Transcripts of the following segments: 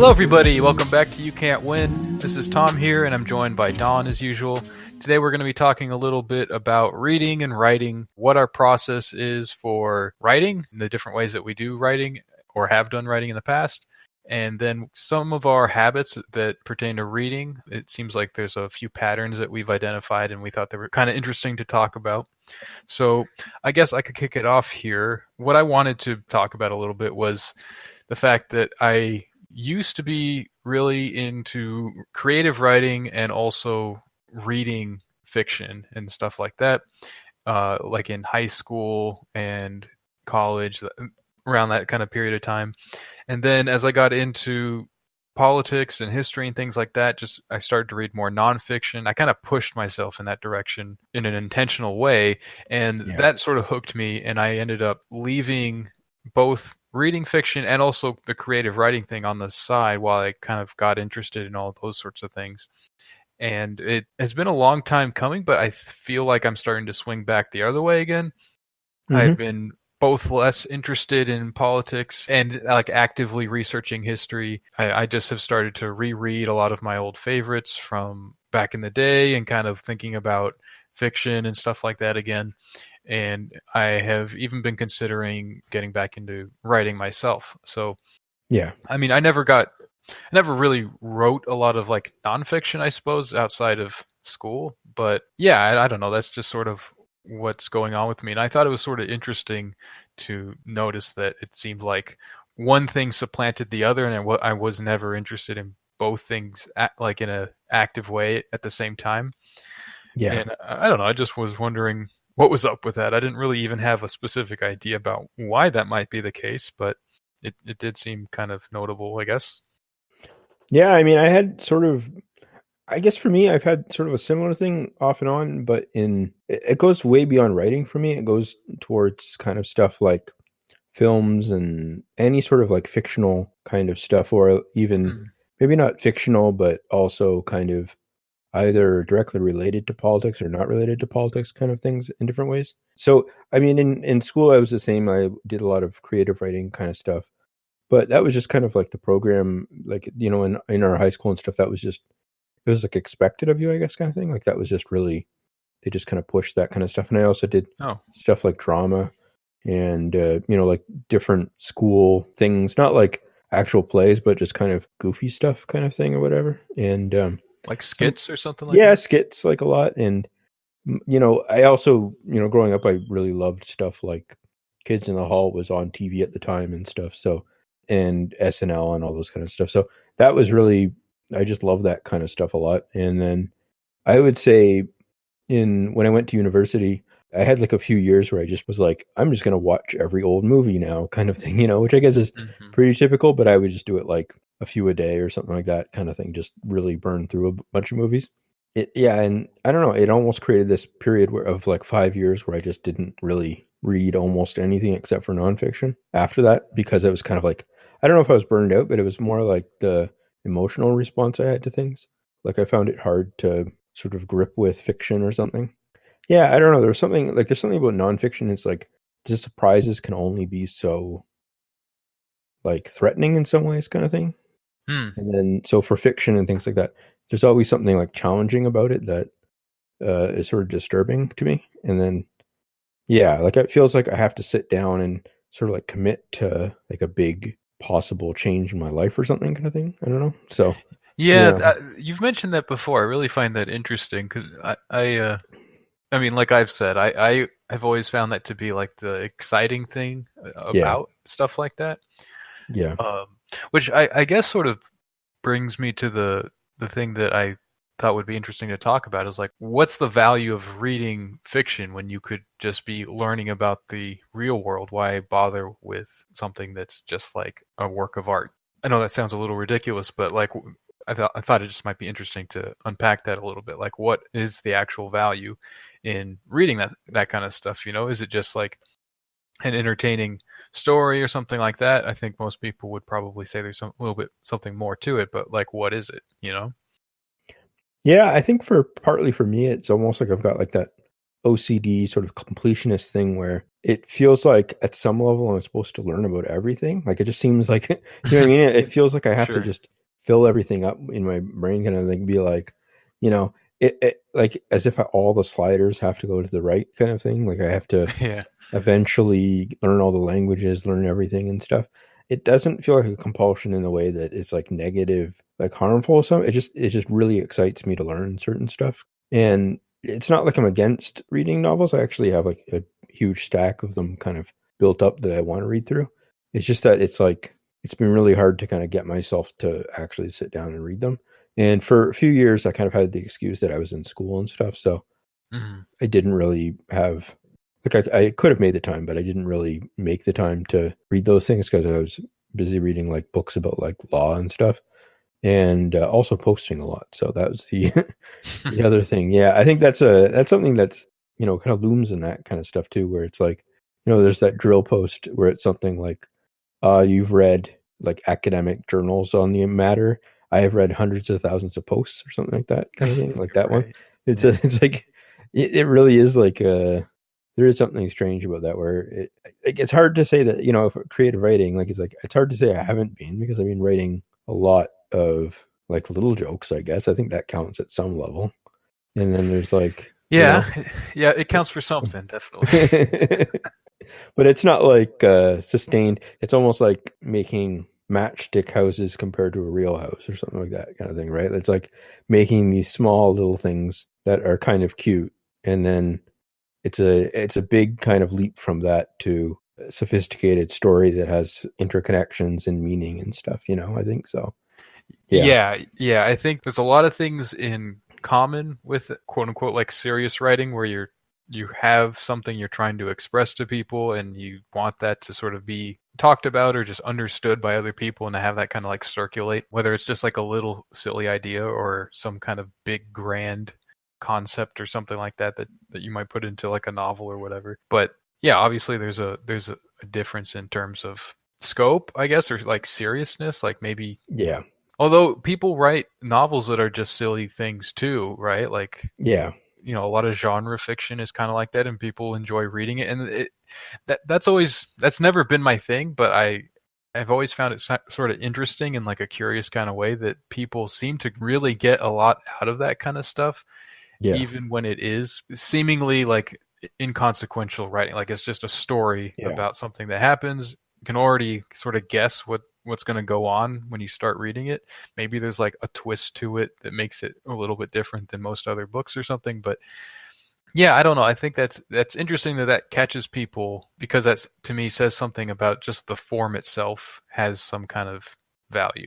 Hello, everybody. Welcome back to You Can't Win. This is Tom here, and I'm joined by Don as usual. Today, we're going to be talking a little bit about reading and writing, what our process is for writing, the different ways that we do writing or have done writing in the past, and then some of our habits that pertain to reading. It seems like there's a few patterns that we've identified, and we thought they were kind of interesting to talk about. So I guess I could kick it off here. What I wanted to talk about a little bit was the fact that I used to be really into creative writing and also reading fiction and stuff like that, like in high school and college, around that kind of period of time. And then as I got into politics and history and things like that, I started to read more nonfiction. I kind of pushed myself in that direction in an intentional way, and that sort of hooked me, and I ended up leaving both reading fiction and also the creative writing thing on the side while I kind of got interested in all those sorts of things. And it has been a long time coming, but I feel like I'm starting to swing back the other way again. Mm-hmm. I've been both less interested in politics and like actively researching history. I just have started to reread a lot of my old favorites from back in the day and kind of thinking about fiction and stuff like that again. And I have even been considering getting back into writing myself. So, yeah, I mean, I never really wrote a lot of like nonfiction, I suppose, outside of school. But yeah, I don't know. That's just sort of what's going on with me. And I thought it was sort of interesting to notice that it seemed like one thing supplanted the other, and I was never interested in both things like in an active way at the same time. Yeah. And I don't know. I just was wondering what was up with that. I didn't really even have a specific idea about why that might be the case, but it did seem kind of notable, I guess. Yeah, I mean, I guess for me, I've had sort of a similar thing off and on, but it goes way beyond writing for me. It goes towards kind of stuff like films and any sort of like fictional kind of stuff, or even maybe not fictional, but also kind of either directly related to politics or not related to politics kind of things in different ways. So, I mean, in school, I was the same. I did a lot of creative writing kind of stuff, but that was just kind of like the program, like, you know, in our high school and stuff, it was like expected of you, I guess, kind of thing. Like that was just really, they just kind of pushed that kind of stuff. And I also did stuff like drama and, you know, like different school things, not like actual plays, but just kind of goofy stuff kind of thing or whatever. And, like skits or something like that? Yeah, skits like a lot. And, you know, I also, you know, growing up, I really loved stuff like Kids in the Hall was on TV at the time and stuff. So, and SNL and all those kind of stuff. So that was really, I just love that kind of stuff a lot. And then I would say when I went to university, I had like a few years where I just was like, I'm just going to watch every old movie now kind of thing, you know, which I guess is pretty typical, but I would just do it like a few a day or something like that kind of thing, just really burn through a bunch of movies. And I don't know, it almost created this period of like 5 years where I just didn't really read almost anything except for nonfiction after that, because it was kind of like, I don't know if I was burned out, but it was more like the emotional response I had to things. Like I found it hard to sort of grip with fiction or something. Yeah, I don't know. There's something about nonfiction. It's like the surprises can only be so like threatening in some ways kind of thing. And then, so for fiction and things like that, there's always something like challenging about it that is sort of disturbing to me. And then, yeah, like it feels like I have to sit down and sort of like commit to like a big possible change in my life or something kind of thing. I don't know. So, yeah, you've mentioned that before. I really find that interesting because I mean, like I've said, I've always found that to be like the exciting thing about stuff like that. Yeah. Which I guess sort of brings me to the thing that I thought would be interesting to talk about is like, what's the value of reading fiction when you could just be learning about the real world? Why bother with something that's just like a work of art? I know that sounds a little ridiculous, but like I thought it just might be interesting to unpack that a little bit. Like, what is the actual value in reading that kind of stuff? You know, is it just like an entertaining story or something like that? I think most people would probably say there's something more to it, but like, what is it, you know? Yeah, I think partly for me, it's almost like I've got like that OCD sort of completionist thing where it feels like at some level I'm supposed to learn about everything. Like it just seems like, you know what I mean? It feels like I have to Sure. just fill everything up in my brain, kind of like be like, you know, it like as if all the sliders have to go to the right kind of thing. Like I have to Yeah. eventually learn all the languages, learn everything and stuff. It doesn't feel like a compulsion in the way that it's like negative, like harmful or something. It just really excites me to learn certain stuff. And it's not like I'm against reading novels. I actually have like a huge stack of them kind of built up that I want to read through. It's just that it's like it's been really hard to kind of get myself to actually sit down and read them. And for a few years I kind of had the excuse that I was in school and stuff. So Mm-hmm. I didn't really have like I could have made the time, but I didn't really make the time to read those things because I was busy reading like books about like law and stuff, and also posting a lot. So that was the the other thing. Yeah, I think that's something that's kind of looms in that kind of stuff too, where it's like there's that drill post where it's something like you've read like academic journals on the matter. I have read hundreds of thousands of posts or something like that kind of thing, like that one. Right. It's Yeah. it's like it really is like there is something strange about that where it's hard to say that if creative writing it's hard to say I haven't been because I've been writing a lot of like little jokes. I guess I think that counts at some level, and then there's like Yeah. Yeah. It counts for something, definitely. but it's not like sustained. It's almost like making matchstick houses compared to a real house or something like that kind of thing, right? It's like making these small little things that are kind of cute, and then it's a big kind of leap from that to a sophisticated story that has interconnections and meaning and stuff. I think so. Yeah, Yeah. Yeah. I think there's a lot of things in common with quote unquote like serious writing where you have something you're trying to express to people and you want that to sort of be talked about or just understood by other people and to have that kind of like circulate, whether it's just like a little silly idea or some kind of big grand concept or something like that you might put into like a novel or whatever. But yeah, obviously there's a difference in terms of scope, I guess, or like seriousness. Like maybe yeah, although people write novels that are just silly things too, right? Like yeah, a lot of genre fiction is kind of like that, and people enjoy reading it. And that's never been my thing, but I've always found it sort of interesting in like a curious kind of way that people seem to really get a lot out of that kind of stuff, yeah, even when it is seemingly like inconsequential writing. Like it's just a story yeah, about something that happens. You can already sort of guess what's going to go on when you start reading it. Maybe there's like a twist to it that makes it a little bit different than most other books or something. But yeah, I don't know. I think that's interesting that catches people because that's to me says something about just the form itself has some kind of value.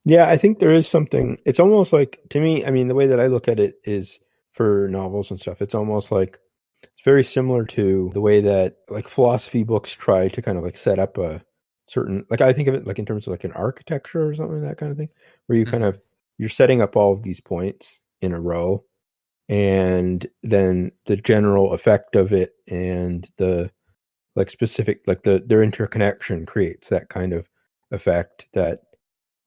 yeah. I think there is something. It's almost like to me. I mean, the way that I look at it is for novels and stuff. It's almost like it's very similar to the way that like philosophy books try to kind of like set up a certain, like I think of it like in terms of like an architecture or something, that kind of thing, where you kind Hmm. of you're setting up all of these points in a row, and then the general effect of it and the like specific like their interconnection creates that kind of effect that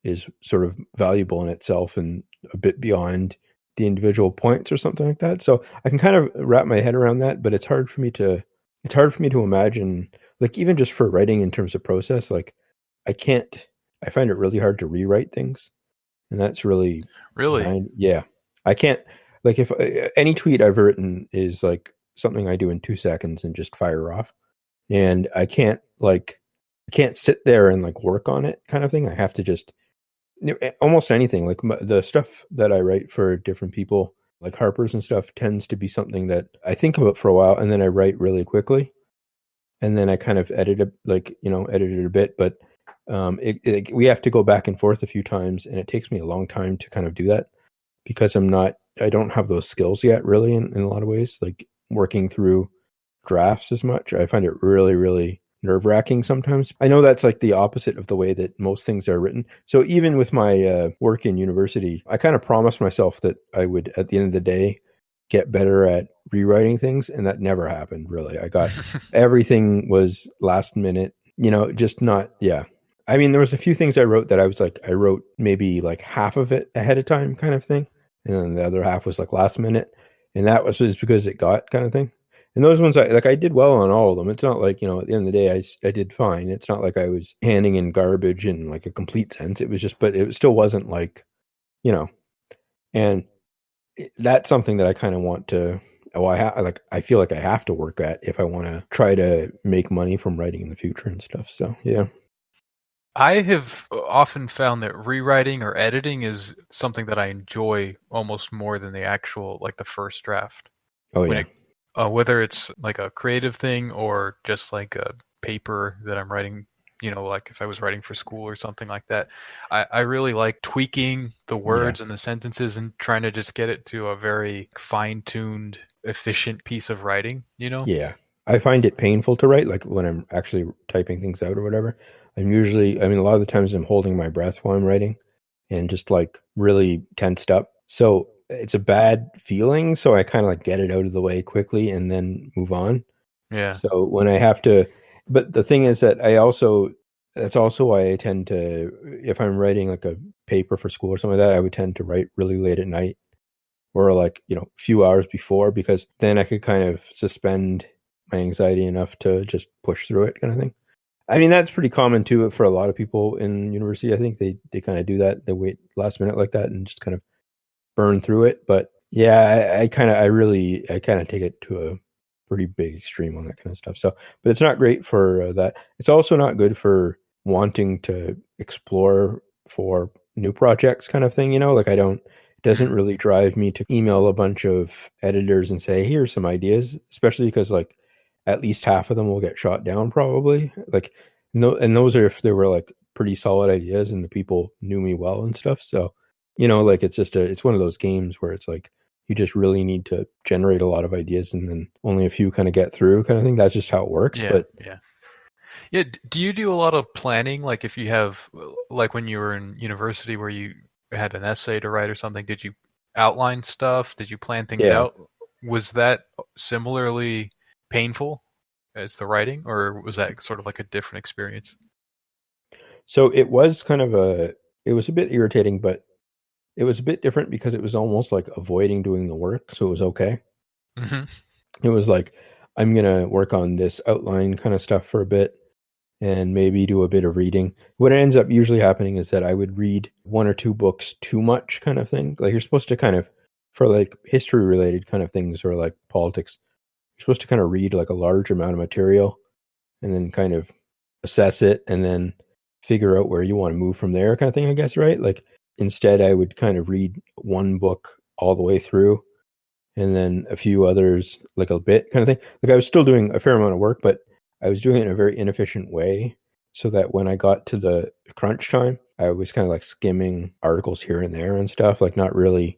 is sort of valuable in itself and a bit beyond the individual points or something like that. So I can kind of wrap my head around that, but it's hard for me to imagine, like even just for writing in terms of process, like I can't I find it really hard to rewrite things. And that's really Really? yeah. I can't like if any tweet I've written is like something I do in 2 seconds and just fire off. And I can't sit there and like work on it kind of thing. I have to just almost anything like the stuff that I write for different people like Harper's and stuff tends to be something that I think about for a while and then I write really quickly and then I kind of edit it a bit, but we have to go back and forth a few times and it takes me a long time to kind of do that because I don't have those skills yet really in a lot of ways, like working through drafts as much. I find it really, really nerve wracking sometimes. I know that's like the opposite of the way that most things are written. So even with my work in university, I kind of promised myself that I would, at the end of the day, get better at rewriting things. And that never happened, really. I got everything was last minute, just not, yeah. I mean, there was a few things I wrote that I wrote maybe like half of it ahead of time kind of thing. And then the other half was like last minute. And that was just because it got kind of thing. And those ones, I did well on all of them. It's not like, at the end of the day, I did fine. It's not like I was handing in garbage in like a complete sense. It was just, but it still wasn't like, you know, and that's something that I kind of want to. Well, I feel like I have to work at if I want to try to make money from writing in the future and stuff. So yeah. I have often found that rewriting or editing is something that I enjoy almost more than the actual, like the first draft. Oh When yeah. it, whether it's like a creative thing or just like a paper that I'm writing, like if I was writing for school or something like that, I really like tweaking the Yeah. words and the sentences and trying to just get it to a very fine-tuned, efficient piece of writing. Yeah. I find it painful to write, like when I'm actually typing things out or whatever. A lot of the times I'm holding my breath while I'm writing and just like really tensed up. So it's a bad feeling. So I kind of like get it out of the way quickly and then move on. Yeah. So when I have to, but the thing is that that's also why I tend to, if I'm writing like a paper for school or something like that, I would tend to write really late at night or like, a few hours before, because then I could kind of suspend my anxiety enough to just push through it kind of thing. I mean, that's pretty common too for a lot of people in university. I think they kind of do that. They wait last minute like that and just kind of burn through it. But yeah, I kind of take it to a pretty big extreme on that kind of stuff. So, but it's not great for that. It's also not good for wanting to explore for new projects kind of thing. Like it doesn't Mm. really drive me to email a bunch of editors and say, here's some ideas, especially because like at least half of them will get shot down probably. Like, no, and those are if they were like pretty solid ideas and the people knew me well and stuff. So, like it's one of those games where it's like you just really need to generate a lot of ideas and then only a few kind of get through kind of thing. That's just how it works. Yeah. But Yeah. Yeah. Do you do a lot of planning? Like if you have, like when you were in university where you had an essay to write or something, did you outline stuff? Did you plan things yeah, out? Was that similarly painful as the writing, or was that sort of like a different experience? so it was a bit irritating, but it was a bit different because it was almost like avoiding doing the work. So it was okay. Hmm. It was like, I'm going to work on this outline kind of stuff for a bit and maybe do a bit of reading. What ends up usually happening is that I would read one or two books too much kind of thing. Like you're supposed to kind of, for like history related kind of things or like politics, you're supposed to kind of read like a large amount of material and then kind of assess it and then figure out where you want to move from there kind of thing, I guess, right? Like instead I would kind of read one book all the way through and then a few others like a bit kind of thing. Like I was still doing a fair amount of work, but I was doing it in a very inefficient way so that when I got to the crunch time, I was kind of like skimming articles here and there and stuff, like not really,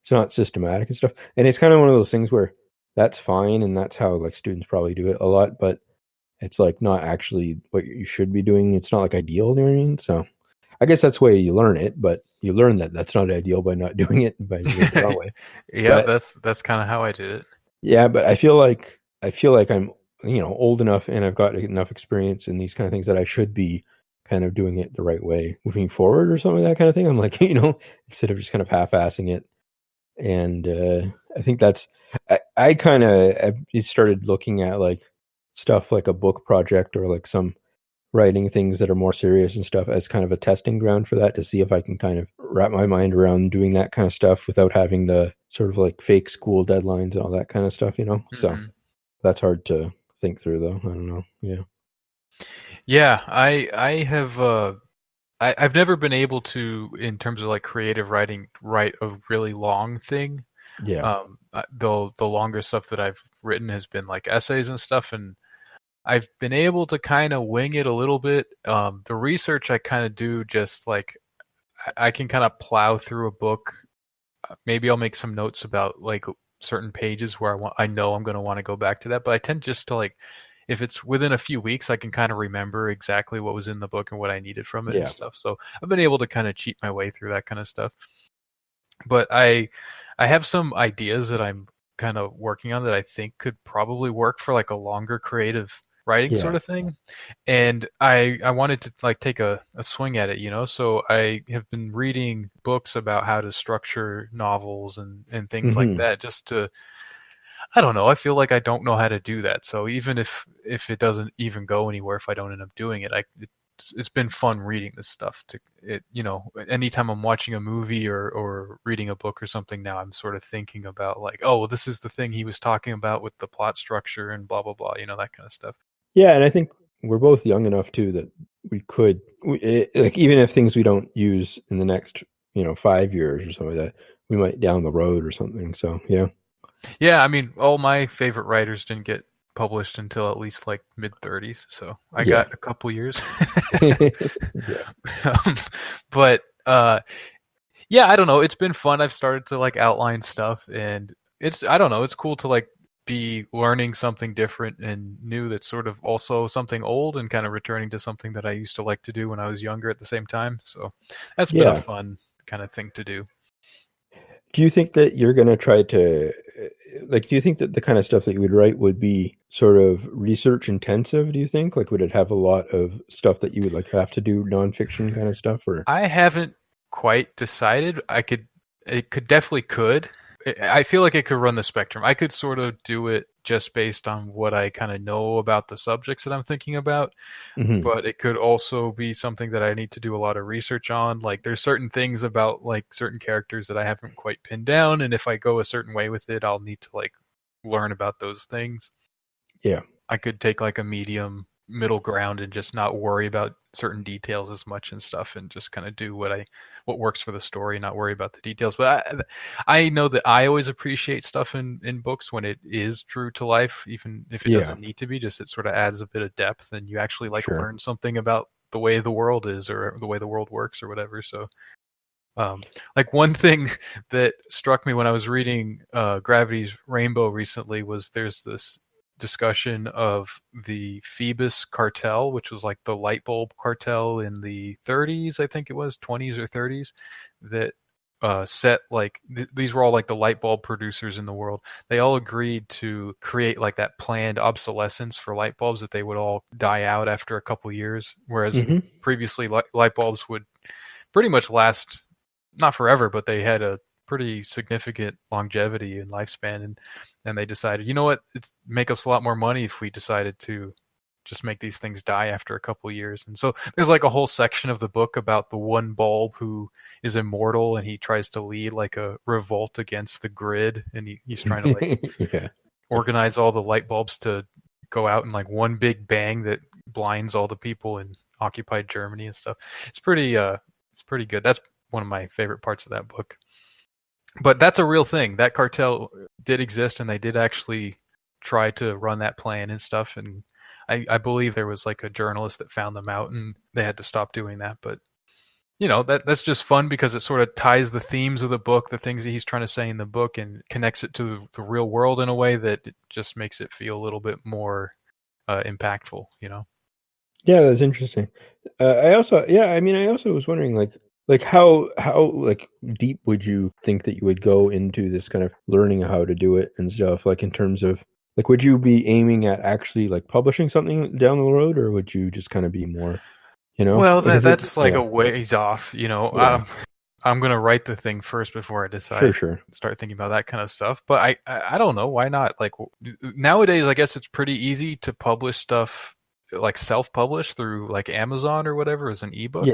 it's not systematic and stuff. And it's kind of one of those things where that's fine and that's how like students probably do it a lot, but it's like not actually what you should be doing. It's not like ideal, you know what I mean? So I guess that's the way you learn it, but you learn that that's not ideal by not doing it, by doing it the wrong way. Yeah, But that's kind of how I did it. yeah, but I feel like I'm, old enough and I've got enough experience in these kind of things that I should be kind of doing it the right way moving forward or something, that kind of thing. I'm like, instead of just kind of half-assing it. And I think I kind of started looking at like stuff like a book project or like some writing things that are more serious and stuff as kind of a testing ground for that to see if I can kind of wrap my mind around doing that kind of stuff without having the sort of like fake school deadlines and all that kind of stuff. So Hmm. that's hard to think through though. I don't know. Yeah. Yeah, I have I've never been able to, in terms of like creative writing, write a really long thing. Yeah. The longer stuff that I've written has been like essays and stuff, and I've been able to kind of wing it a little bit. The research I kind of do, just like I can kind of plow through a book. Maybe I'll make some notes about like certain pages where I know I'm going to want to go back to that, but I tend just to like, if it's within a few weeks, I can kind of remember exactly what was in the book and what I needed from it and Yeah. stuff. So I've been able to kind of cheat my way through that kind of stuff. But I have some ideas that I'm kind of working on that I think could probably work for like a longer creative writing sort Yeah. of thing. And I wanted to like take a swing at it. So I have been reading books about how to structure novels and things like Hmm. that, just to I don't know. I feel like I don't know how to do that. So even if it doesn't even go anywhere, if I don't end up doing it, it's been fun reading this stuff. Anytime I'm watching a movie or reading a book or something now, I'm sort of thinking about like, oh, well, this is the thing he was talking about with the plot structure and blah blah blah. That kind of stuff. Yeah, and I think we're both young enough too that we could, like, even if things we don't use in the next 5 years or something like that, we might down the road or something. So yeah. Yeah, I mean, all my favorite writers didn't get published until at least like mid-30s, so I got a couple years. Yeah. But yeah, I don't know. It's been fun. I've started to like outline stuff, and I don't know. It's cool to like be learning something different and new that's sort of also something old and kind of returning to something that I used to like to do when I was younger at the same time. So that's been a fun kind of thing to do. Do you think that you're going to try to, like, do you think that the kind of stuff that you would write would be sort of research intensive, do you think? Like, would it have a lot of stuff that you would like have to do nonfiction kind of stuff? Or I haven't quite decided. Definitely could. I feel like it could run the spectrum. I could sort of do it just based on what I kind of know about the subjects that I'm thinking about. Mhm. But it could also be something that I need to do a lot of research on. Like there's certain things about like certain characters that I haven't quite pinned down, and if I go a certain way with it, I'll need to like learn about those things. Yeah. I could take like a middle ground and just not worry about certain details as much and stuff, and just kind of do what works for the story, not worry about the details. But I know that I always appreciate stuff in books when it is true to life, even if it doesn't need to be. Just it sort of adds a bit of depth, and you actually like learn something about the way the world is or the way the world works or whatever. So like one thing that struck me when I was reading Gravity's Rainbow recently was there's this discussion of the Phoebus cartel, which was like the light bulb cartel in the 30s, I think it was 20s or 30s, that set like these were all like the light bulb producers in the world. They all agreed to create like that planned obsolescence for light bulbs, that they would all die out after a couple years, whereas previously light bulbs would pretty much last not forever, but they had a pretty significant longevity and lifespan, and they decided, you know what, it'd make us a lot more money if we decided to just make these things die after a couple of years. And so there's like a whole section of the book about the one bulb who is immortal, and he tries to lead like a revolt against the grid, and he's trying to like organize all the light bulbs to go out in like one big bang that blinds all the people in occupied Germany and stuff. It's pretty good. That's one of my favorite parts of that book. But that's a real thing. That cartel did exist, and they did actually try to run that plan and stuff. And I believe there was like a journalist that found them out, and they had to stop doing that. But that's just fun because it sort of ties the themes of the book, the things that he's trying to say in the book, and connects it to the real world in a way that it just makes it feel a little bit more impactful. Yeah, that's interesting. I also was wondering like how like deep would you think that you would go into this kind of learning how to do it and stuff, like in terms of like, would you be aiming at actually like publishing something down the road, or would you just kind of be more, well, that's like a ways off, I'm going to write the thing first before I decide start thinking about that kind of stuff. But I don't know, why not? Like nowadays I guess it's pretty easy to publish stuff like self-publish through like Amazon or whatever as an ebook.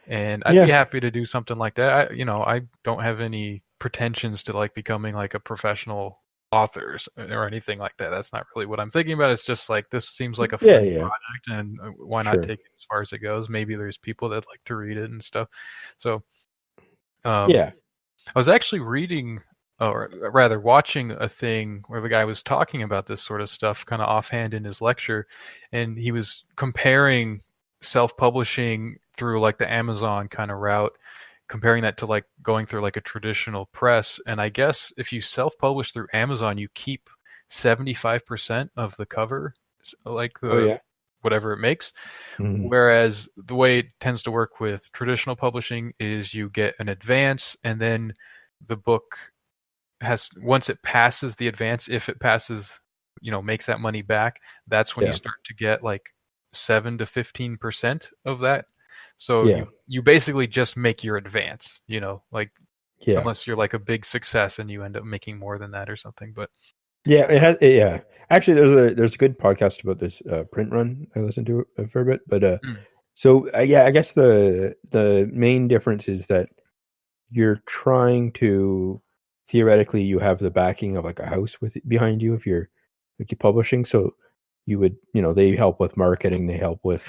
And I'd be happy to do something like that. I don't have any pretensions to like becoming like a professional author or anything like that. That's not really what I'm thinking about. It's just like, this seems like a fun project, and why not take it as far as it goes? Maybe there's people that like to read it and stuff. So I was actually reading, or rather watching, a thing where the guy was talking about this sort of stuff kind of offhand in his lecture, and he was comparing self-publishing through like the Amazon kind of route, comparing that to like going through like a traditional press. And I guess if you self-publish through Amazon, you keep 75% of the cover, like whatever it makes. Whereas the way it tends to work with traditional publishing is you get an advance, and then the book once it passes the advance, if it passes, makes that money back, that's when you start to get like 7 to 15% of that. So you basically just make your advance, unless you're like a big success and you end up making more than that or something. But Yeah, it has. Yeah, actually, there's a good podcast about this print run I listened to a fair bit, but Mm. so yeah, I guess the main difference is that you're trying to theoretically you have the backing of like a house with behind you if you're like you're publishing, so you would they help with marketing, they help with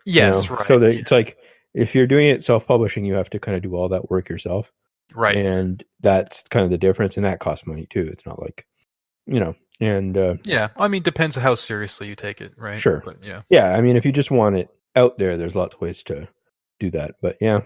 Yes, right. so that Yeah, it's like if you're doing it self-publishing, you have to kind of do all that work yourself, right. and that's kind of the difference, and that costs money too. It's not like and Yeah, I mean, depends how seriously you take it, right? sure. But yeah. Yeah, I mean, if you just want it out there, there's lots of ways to do that. But yeah,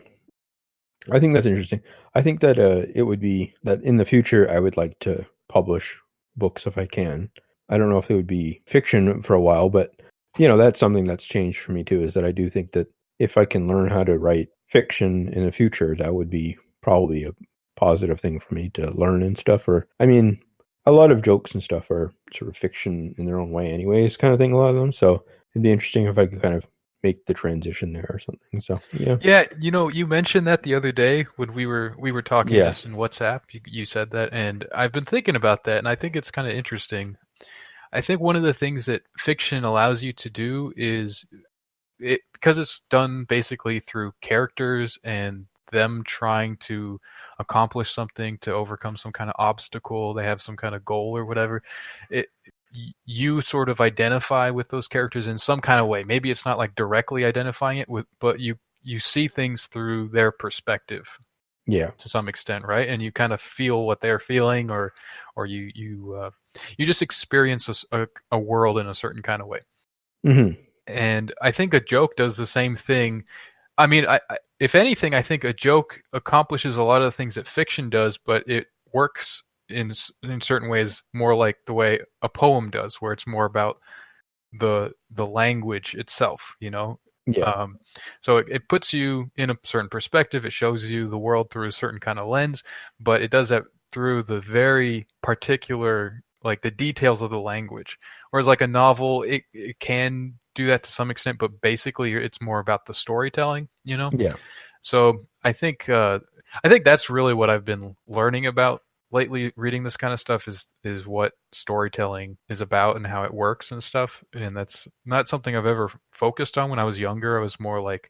I think that's interesting. I think that it would be that in the future, I would like to publish books if I can. I don't know if they would be fiction for a while, but that's something that's changed for me too. Is that I do think that if I can learn how to write fiction in the future, that would be probably a positive thing for me to learn and stuff. Or I mean, a lot of jokes and stuff are sort of fiction in their own way, anyways, kind of thing. A lot of them, so it'd be interesting if I could kind of make the transition there or something. So yeah, Yeah, you mentioned that the other day when we were talking yeah, just in WhatsApp. You said that, and I've been thinking about that, and I think it's kind of interesting. I think one of the things that fiction allows you to do is because it's done basically through characters and them trying to accomplish something to overcome some kind of obstacle, they have some kind of goal or whatever. It you sort of identify with those characters in some kind of way. Maybe it's not like directly identifying it with, but you see things through their perspective yeah. to some extent, right? And you kind of feel what they're feeling, or you just experience a world in a certain kind of way. Hmm. And I think a joke does the same thing. I mean, if anything, I think a joke accomplishes a lot of the things that fiction does, but it works in certain ways more like the way a poem does, where it's more about the language itself. Yeah. Um, so it puts you in a certain perspective. It shows you the world through a certain kind of lens, but it does that through the very particular, like the details of the language. Whereas like a novel, it can do that to some extent, but basically it's more about the storytelling. Yeah. So I think that's really what I've been learning about lately. Reading this kind of stuff is what storytelling is about and how it works and stuff. And that's not something I've ever focused on when I was younger. I was more like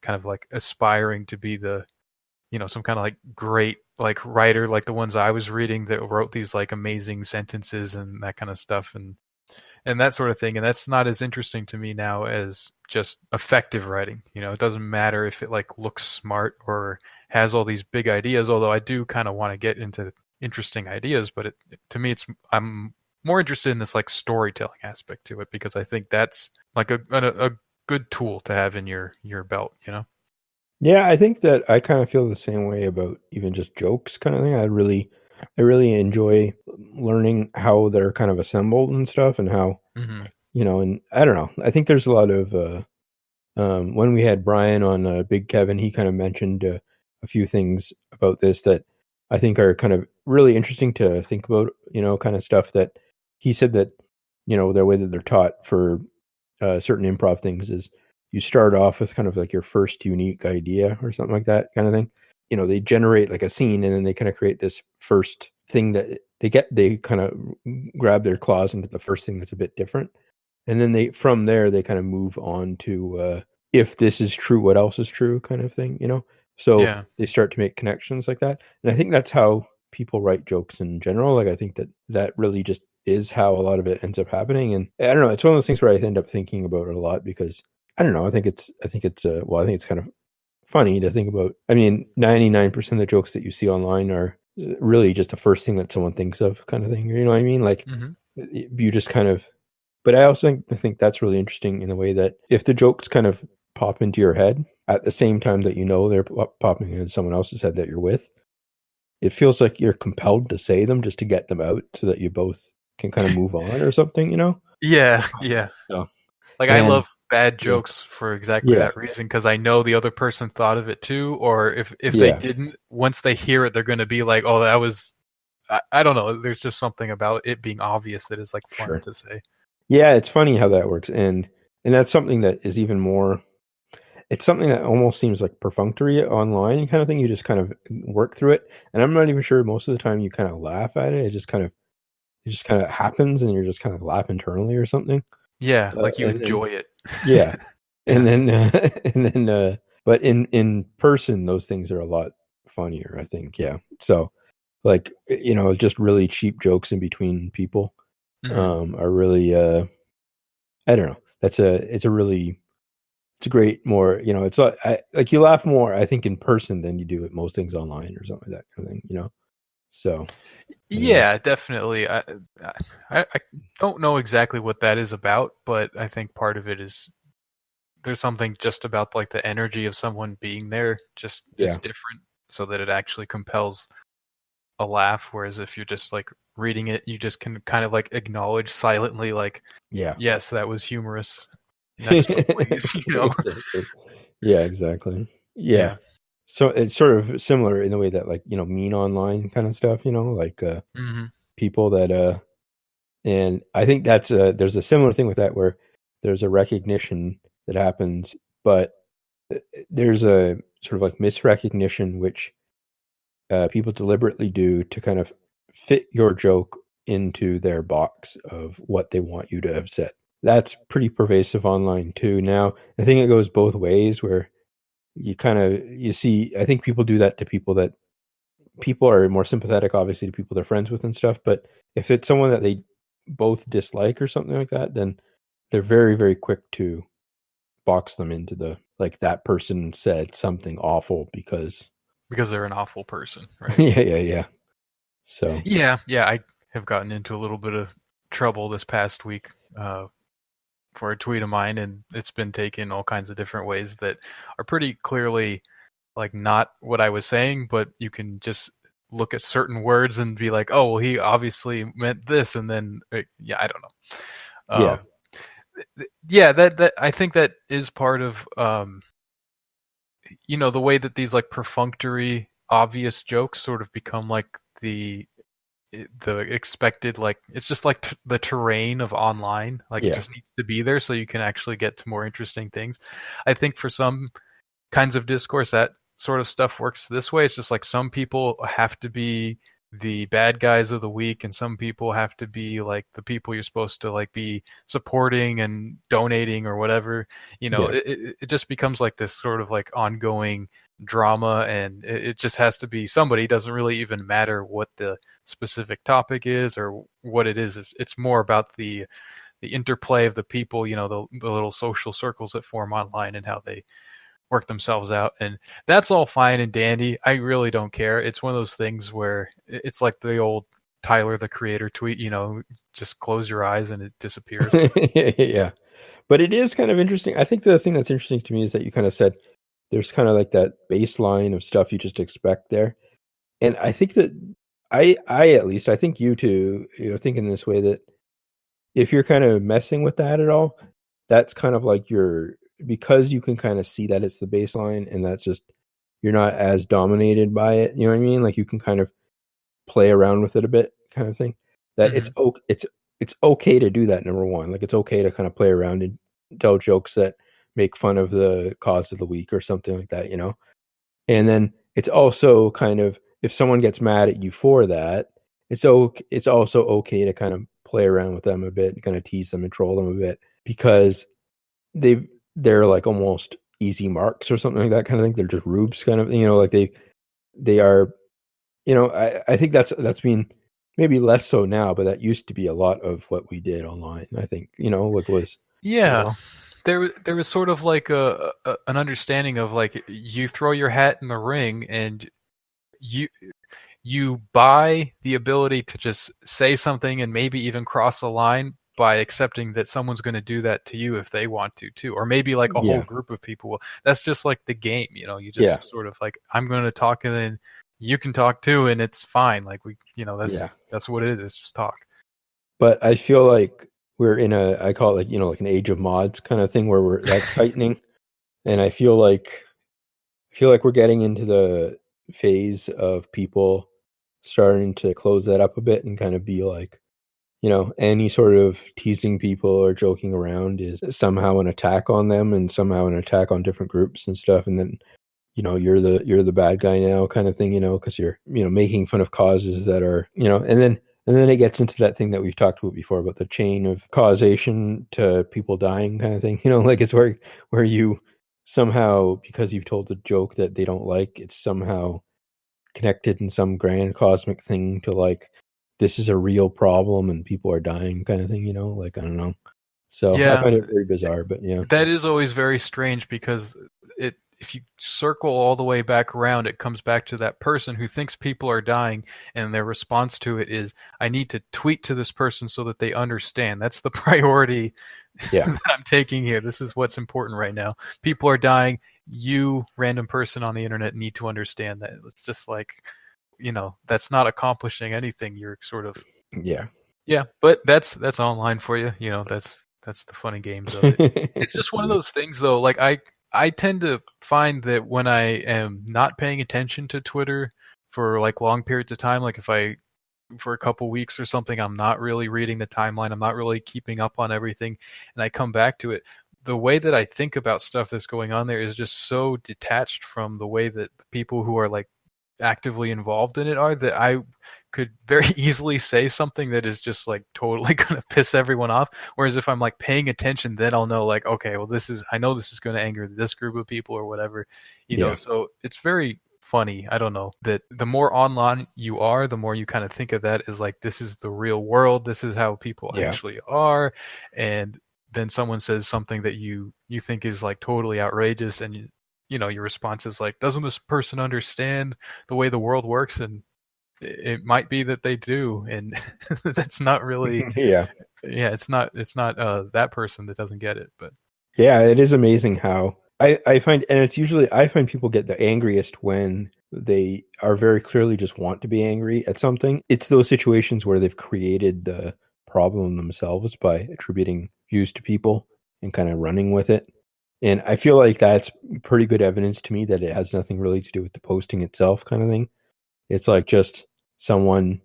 kind of like aspiring to be some kind of like great like writer, like the ones I was reading that wrote these like amazing sentences and that kind of stuff. And that sort of thing. And that's not as interesting to me now as just effective writing. It doesn't matter if it like looks smart or has all these big ideas, although I do kind of want to get into interesting ideas, but to me I'm more interested in this like storytelling aspect to it, because I think that's like a good tool to have in your belt. Yeah, I think that I kind of feel the same way about even just jokes kind of thing. I really enjoy learning how they're kind of assembled and stuff and how, Hmm. and I don't know. I think there's a lot of when we had Brian on Big Kevin, he kind of mentioned a few things about this that I think are kind of really interesting to think about, kind of stuff that he said that, the way that they're taught for certain improv things is you start off with kind of like your first unique idea or something like that kind of thing. They generate like a scene and then they kind of create this first thing that they kind of grab their claws into the first thing that's a bit different. And then from there, they kind of move on to if this is true, what else is true kind of thing. So Yeah. they start to make connections like that. And I think that's how people write jokes in general. Like, I think that really just is how a lot of it ends up happening. And I don't know, it's one of those things where I end up thinking about it a lot because I don't know. I think it's kind of funny to think about. I mean, 99% of the jokes that you see online are really just the first thing that someone thinks of kind of thing. You know what I mean? Like Hmm. you just kind of, but I also think that's really interesting in the way that if the jokes kind of pop into your head at the same time that they're popping into someone else's head that you're with, it feels like you're compelled to say them just to get them out so that you both can kind of move on or something. Yeah. Yeah. So, Like I and love bad yeah, jokes for exactly yeah, that reason, because I know the other person thought of it too, or if they yeah, didn't, once they hear it, they're going to be like, "Oh, that was." I don't know. There's just something about it being obvious that is like fun sure. to say. Yeah, it's funny how that works. And that's something that is even more, it's something that almost seems like perfunctory online kind of thing. You just kind of work through it. And I'm not even sure most of the time you kind of laugh at it. It just kind of it just kind of happens, and you're just kind of laugh internally or something. Yeah, like you And then, enjoy it. yeah, and Yeah. then and then but in person, those things are a lot funnier, I think. Yeah, so like, just really cheap jokes in between people Mhm. are really I don't know. It's a great more, it's like you laugh more, I think, in person than you do at most things online or something like that kind of thing. So I don't know. Yeah, definitely. I don't know exactly what that is about, but I think part of it is there's something just about like the energy of someone being there just is Yeah, different, so that it actually compels a laugh. Whereas if you're just like reading it, you just can kind of like acknowledge silently, like, yeah. yes, that was humorous. Next one, please. Exactly. Yeah, exactly. Yeah. Yeah. So it's sort of similar in the way that, like, mean online kind of stuff, like Hmm. people that and I think that's there's a similar thing with that where there's a recognition that happens, but there's a sort of like misrecognition which people deliberately do to kind of fit your joke into their box of what they want you to have said. That's pretty pervasive online too. Now, I think it goes both ways where you see, I think people do that to people are more sympathetic, obviously, to people they're friends with and stuff. But if it's someone that they both dislike or something like that, then they're very, very quick to box them into the, like, that person said something awful because, Because they're an awful person, right? yeah, yeah, yeah. So, Yeah, I have gotten into a little bit of trouble this past week for a tweet of mine, and it's been taken all kinds of different ways that are pretty clearly like not what I was saying, but you can just look at certain words and be like, oh, well, he obviously meant this, and then yeah, I don't know. yeah, Yeah, that I think that is part of the way that these like perfunctory, obvious jokes sort of become like the expected, like it's just like the terrain of online, like it yeah, just needs to be there so you can actually get to more interesting things. I think for some kinds of discourse that sort of stuff works this way. It's just like some people have to be the bad guys of the week, and some people have to be like the people you're supposed to like be supporting and donating or whatever. yeah, It just becomes like this sort of like ongoing drama, and it just has to be somebody. It doesn't really even matter what the specific topic is or what it is. It's more about the interplay of the people, the little social circles that form online and how they work themselves out. And that's all fine and dandy. I really don't care. It's one of those things where it's like the old Tyler the Creator tweet, just close your eyes and it disappears. yeah. But it is kind of interesting. I think the thing that's interesting to me is that you kind of said there's kind of like that baseline of stuff you just expect there. And I think that I at least, I think you too, think in this way that if you're kind of messing with that at all, that's kind of like because you can kind of see that it's the baseline and that's just, you're not as dominated by it. You know what I mean? Like you can kind of play around with it a bit kind of thing. That Hmm. it's okay to do that, number one. Like it's okay to kind of play around and tell jokes that make fun of the cause of the week or something like that. And then it's also kind of, if someone gets mad at you for that, it's also okay to kind of play around with them a bit and kind of tease them and troll them a bit because they're like almost easy marks or something like that kind of thing. They're just rubes kind of, like they are, I think that's been maybe less so now, but that used to be a lot of what we did online. I think, like was, you Yeah. know, There was sort of like an understanding of like you throw your hat in the ring and you you buy the ability to just say something and maybe even cross a line by accepting that someone's going to do that to you if they want to too, or maybe like a whole yeah, group of people will. That's just like the game, you yeah, just sort of like, I'm going to talk and then you can talk too, and it's fine. Like yeah. that's what it is. It's just talk. But I feel like we're in I call it, like, like an age of mods kind of thing where that's tightening. And I feel like we're getting into the phase of people starting to close that up a bit and kind of be like, any sort of teasing people or joking around is somehow an attack on them and somehow an attack on different groups and stuff. And then, you're the bad guy now kind of thing, because you're, making fun of causes that are, and And then it gets into that thing that we've talked about before about the chain of causation to people dying kind of thing. Like it's where you somehow, because you've told a joke that they don't like, it's somehow connected in some grand cosmic thing to like, this is a real problem and people are dying kind of thing, like, I don't know. So I Yeah, find it very bizarre, but yeah. that is always very strange because if you circle all the way back around, it comes back to that person who thinks people are dying, and their response to it is, I need to tweet to this person so that they understand. That's the priority Yeah. that I'm taking here. This is what's important right now. People are dying. You, random person on the internet, need to understand that. It's just like, that's not accomplishing anything. You're sort of yeah, but that's online for you. That's the fun and games of it. It's just one of those things, though. Like I tend to find that when I am not paying attention to Twitter for like long periods of time, like if I for a couple weeks or something, I'm not really reading the timeline, I'm not really keeping up on everything, and I come back to it. The way that I think about stuff that's going on there is just so detached from the way that the people who are like actively involved in it are, that I could very easily say something that is just like totally going to piss everyone off. Whereas if I'm like paying attention, then I'll know like, okay, well I know this is going to anger this group of people or whatever, so it's very funny. I don't know, that the more online you are, the more you kind of think of that as like, this is the real world. This is how people actually are. And then someone says something that you think is like totally outrageous, and your response is like, doesn't this person understand the way the world works? And it might be that they do, and that's not really it's not that person that doesn't get it. But yeah, it is amazing how I find, and it's usually, I find people get the angriest when they are very clearly just want to be angry at something. It's those situations where they've created the problem themselves by attributing views to people and kind of running with it. And I feel like that's pretty good evidence to me that it has nothing really to do with the posting itself, kind of thing. It's like just someone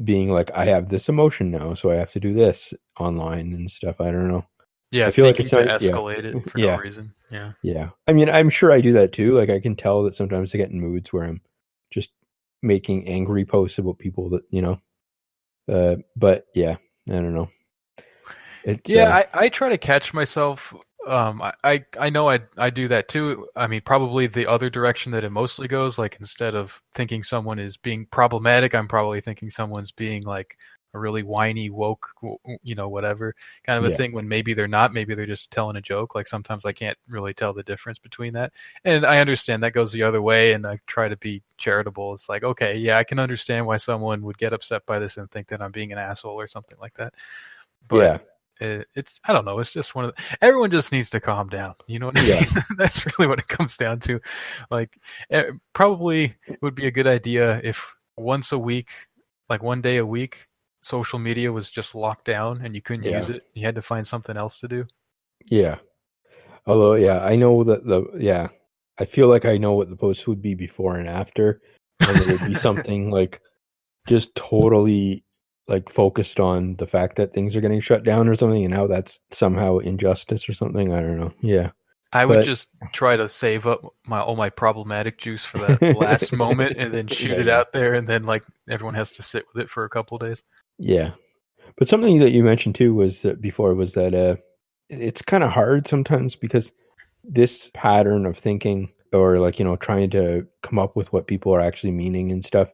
being like, I have this emotion now, so I have to do this online and stuff. I don't know. yeah, I feel like seeking it's to not, escalate it for no reason. yeah. I mean, I'm sure I do that too. Like, I can tell that sometimes I get in moods where I'm just making angry posts about people that, but yeah, I don't know. It's, I try to catch myself. I know I do that too. I mean, probably the other direction that it mostly goes. Like, instead of thinking someone is being problematic, I'm probably thinking someone's being like a really whiny, woke, whatever kind of a thing, when maybe they're not. Maybe they're just telling a joke. Like, sometimes I can't really tell the difference between that. And I understand that goes the other way, and I try to be charitable. It's like, okay, yeah, I can understand why someone would get upset by this and think that I'm being an asshole or something like that. But it's, I don't know, it's just one of everyone just needs to calm down. You know what I mean? That's really what it comes down to. Like, probably it would be a good idea if once a week, like one day a week, social media was just locked down and you couldn't use it. You had to find something else to do. Yeah. Although, I know that I feel like I know what the posts would be before and after, and it would be something like just totally like focused on the fact that things are getting shut down or something, and how that's somehow injustice or something. I don't know. Yeah. I would just try to save up all my problematic juice for that last moment and then shoot it out there, and then like everyone has to sit with it for a couple of days. Yeah. But something that you mentioned too was that it's kind of hard sometimes, because this pattern of thinking, or like, trying to come up with what people are actually meaning and stuff,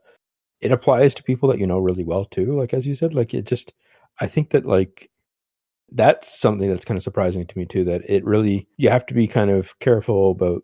it applies to people that you know really well too. Like, as you said, like, I think that like that's something that's kind of surprising to me too, that it really, you have to be kind of careful about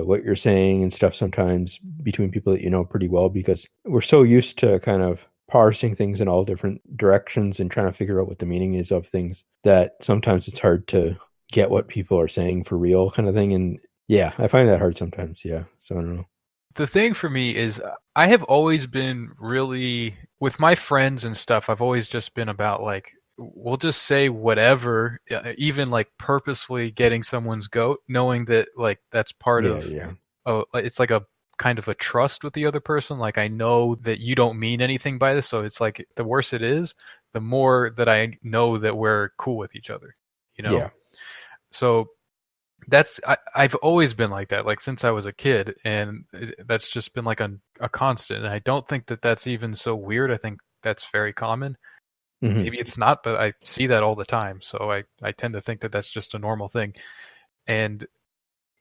what you're saying and stuff sometimes between people that you know pretty well, because we're so used to kind of parsing things in all different directions and trying to figure out what the meaning is of things, that sometimes it's hard to get what people are saying for real, kind of thing. And yeah, I find that hard sometimes. Yeah. So I don't know. The thing for me is, I have always been really, with my friends and stuff, I've always just been about like, we'll just say whatever, even like purposefully getting someone's goat, knowing that like that's part of, it's like a kind of a trust with the other person. Like, I know that you don't mean anything by this, so it's like, the worse it is, the more that I know that we're cool with each other, Yeah. So I've always been like that, like since I was a kid, and that's just been like a constant. And I don't think that that's even so weird. I think that's very common. Mhm. Maybe it's not, but I see that all the time. So I tend to think that that's just a normal thing. And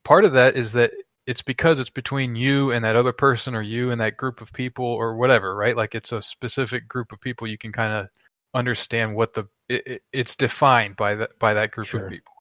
part of that is that it's because it's between you and that other person, or you and that group of people, or whatever, right? Like it's a specific group of people. You can kind of understand what it's defined by that group of Sure. people.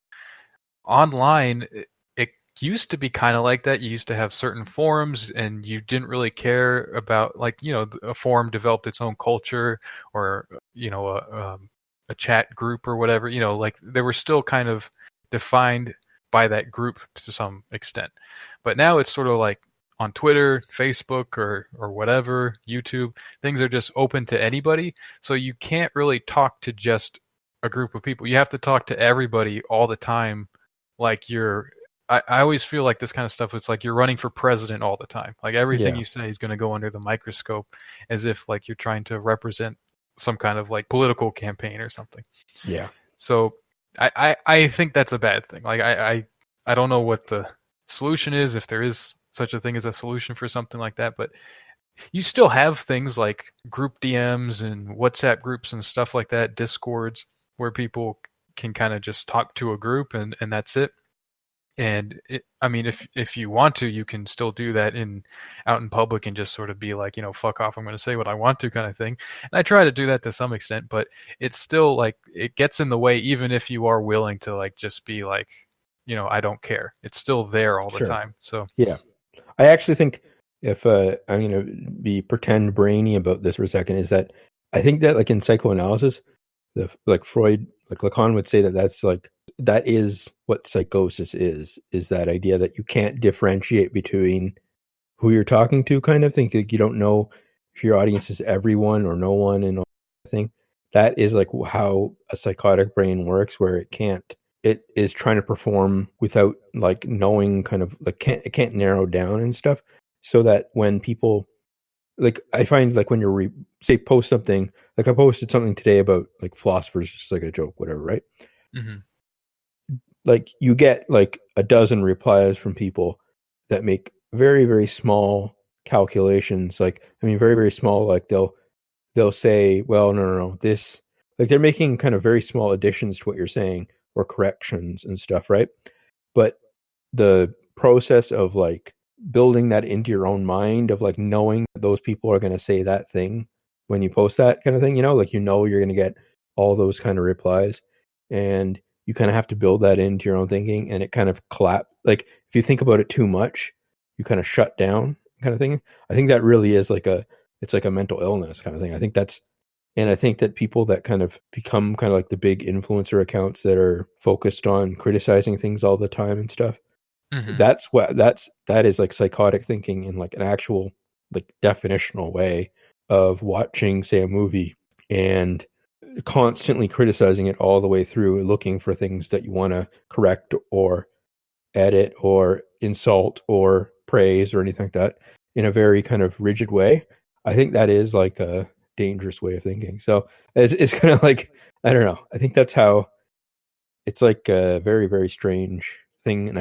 Online, it used to be kind of like that. You used to have certain forums, and you didn't really care about, like, a forum developed its own culture, or a chat group or whatever. Like they were still kind of defined by that group to some extent. But now it's sort of like on Twitter, Facebook, or whatever, YouTube, things are just open to anybody. So you can't really talk to just a group of people. You have to talk to everybody all the time. Like I always feel like this kind of stuff, it's like you're running for president all the time. Like everything Yeah. you say is going to go under the microscope, as if like you're trying to represent some kind of like political campaign or something. Yeah. So I think that's a bad thing. Like I don't know what the solution is, if there is such a thing as a solution for something like that, but you still have things like group DMs and WhatsApp groups and stuff like that, Discords, where people can kind of just talk to a group, and that's it. And I mean, if you want to, you can still do that out in public and just sort of be like, fuck off, I'm going to say what I want to, kind of thing. And I try to do that to some extent, but it's still like it gets in the way, even if you are willing to like just be like, I don't care. It's still there all the Sure. time. So Yeah. I actually think, if I'm going to be pretend brainy about this for a second, is that I think that, like, in psychoanalysis, like Freud, like Lacan would say that is what psychosis is that idea that you can't differentiate between who you're talking to, kind of thing. Like, you don't know if your audience is everyone or no one, and all that thing. That is like how a psychotic brain works, where it is trying to perform without like knowing, kind of like it can't narrow down and stuff. So that when people, like, I find, like, when you're say post something, like I posted something today about like philosophers, just like a joke, whatever, right? mm-hmm. Like you get like a dozen replies from people that make very, very small calculations. Like, I mean, very, very small. Like they'll say, well, no, this, like, they're making kind of very small additions to what you're saying, or corrections and stuff, right? But the process of like building that into your own mind, of like knowing that those people are going to say that thing when you post that kind of thing, like, you're going to get all those kind of replies, and you kind of have to build that into your own thinking, and it kind of like, if you think about it too much, you kind of shut down, kind of thing. I think that really is like it's like a mental illness kind of thing. I think that people that kind of become kind of like the big influencer accounts that are focused on criticizing things all the time and stuff, Mm-hmm. that is like psychotic thinking in like an actual, like, definitional way of watching, say, a movie and constantly criticizing it all the way through, looking for things that you want to correct or edit or insult or praise or anything like that, in a very kind of rigid way. I think that is like a dangerous way of thinking. So it's kind of like, I don't know. I think that's how it's like a very, very strange thing. And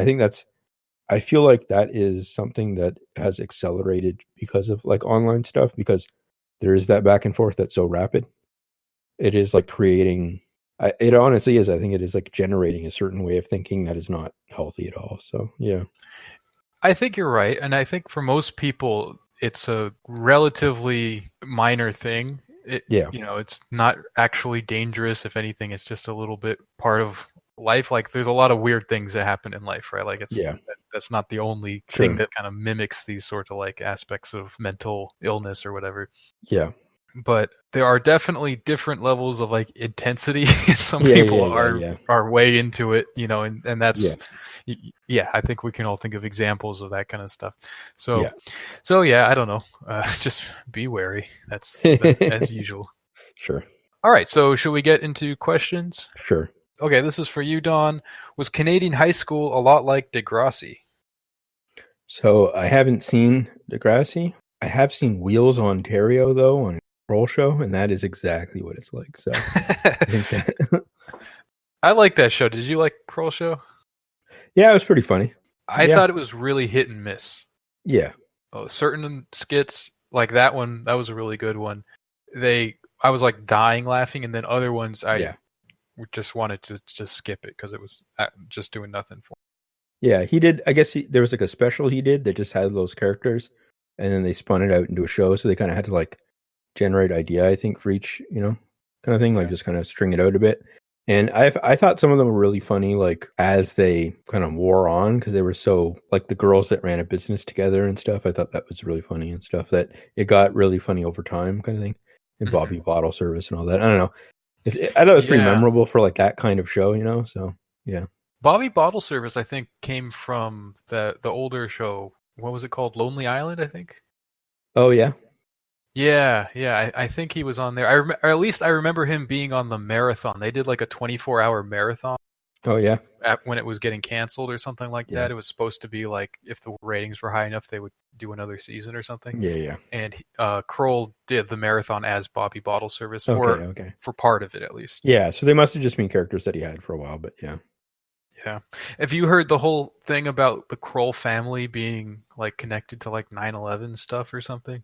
I feel like that is something that has accelerated because of like online stuff, because there is that back and forth that's so rapid. It is like creating, it honestly is, I think it is like generating a certain way of thinking that is not healthy at all. So, yeah. I think you're right. And I think for most people, it's a relatively minor thing. Yeah. It's not actually dangerous. If anything, it's just a little bit part of life. Like there's a lot of weird things that happen in life, right? Like Yeah. that's not the only Sure. thing that kind of mimics these sort of like aspects of mental illness or whatever. Yeah. But there are definitely different levels of like intensity. Some Yeah, people yeah. are way into it, and that's Yeah. I think we can all think of examples of that kind of stuff. So Yeah. so yeah, I don't know. Just be wary. That's as usual. Sure. All right, so should we get into questions? Sure. Okay, this is for you, Don. Was Canadian high school a lot like Degrassi? So I haven't seen Degrassi. I have seen Wheels Ontario, though, on a Kroll show, and that is exactly what it's like. So I think that I like that show. Did you like Kroll Show? yeah, it was pretty funny. I Yeah. thought it was really hit and miss. Yeah. Certain skits like that one, that was a really good one. They I was like dying laughing, and then other ones I Yeah. just wanted to just skip it because it was just doing nothing for Yeah, he did. I guess there was like a special he did that just had those characters, and then they spun it out into a show. So they kind of had to like generate idea, I think, for each kind of thing, like Yeah. just kind of string it out a bit. And I thought some of them were really funny, like as they kind of wore on, because they were so like the girls that ran a business together and stuff. I thought that was really funny and stuff. That it got really funny over time, kind of thing. And Bobby Bottle Service and all that. I don't know. I thought it was pretty Yeah. memorable for like that kind of show, So yeah. Bobby Bottle Service, I think, came from the older show. What was it called? Lonely Island, I think. Oh yeah. Yeah, yeah. I think he was on there. Or at least I remember him being on the marathon. They did like a 24-hour marathon Oh yeah. when it was getting canceled or something like Yeah. that. It was supposed to be like if the ratings were high enough, they would do another season or something. Yeah. Yeah. And Kroll did the marathon as Bobby Bottle Service Okay. for part of it at least. Yeah. So they must have just been characters that he had for a while, but yeah. Yeah. Have you heard the whole thing about the Kroll family being like connected to like 9/11 stuff or something?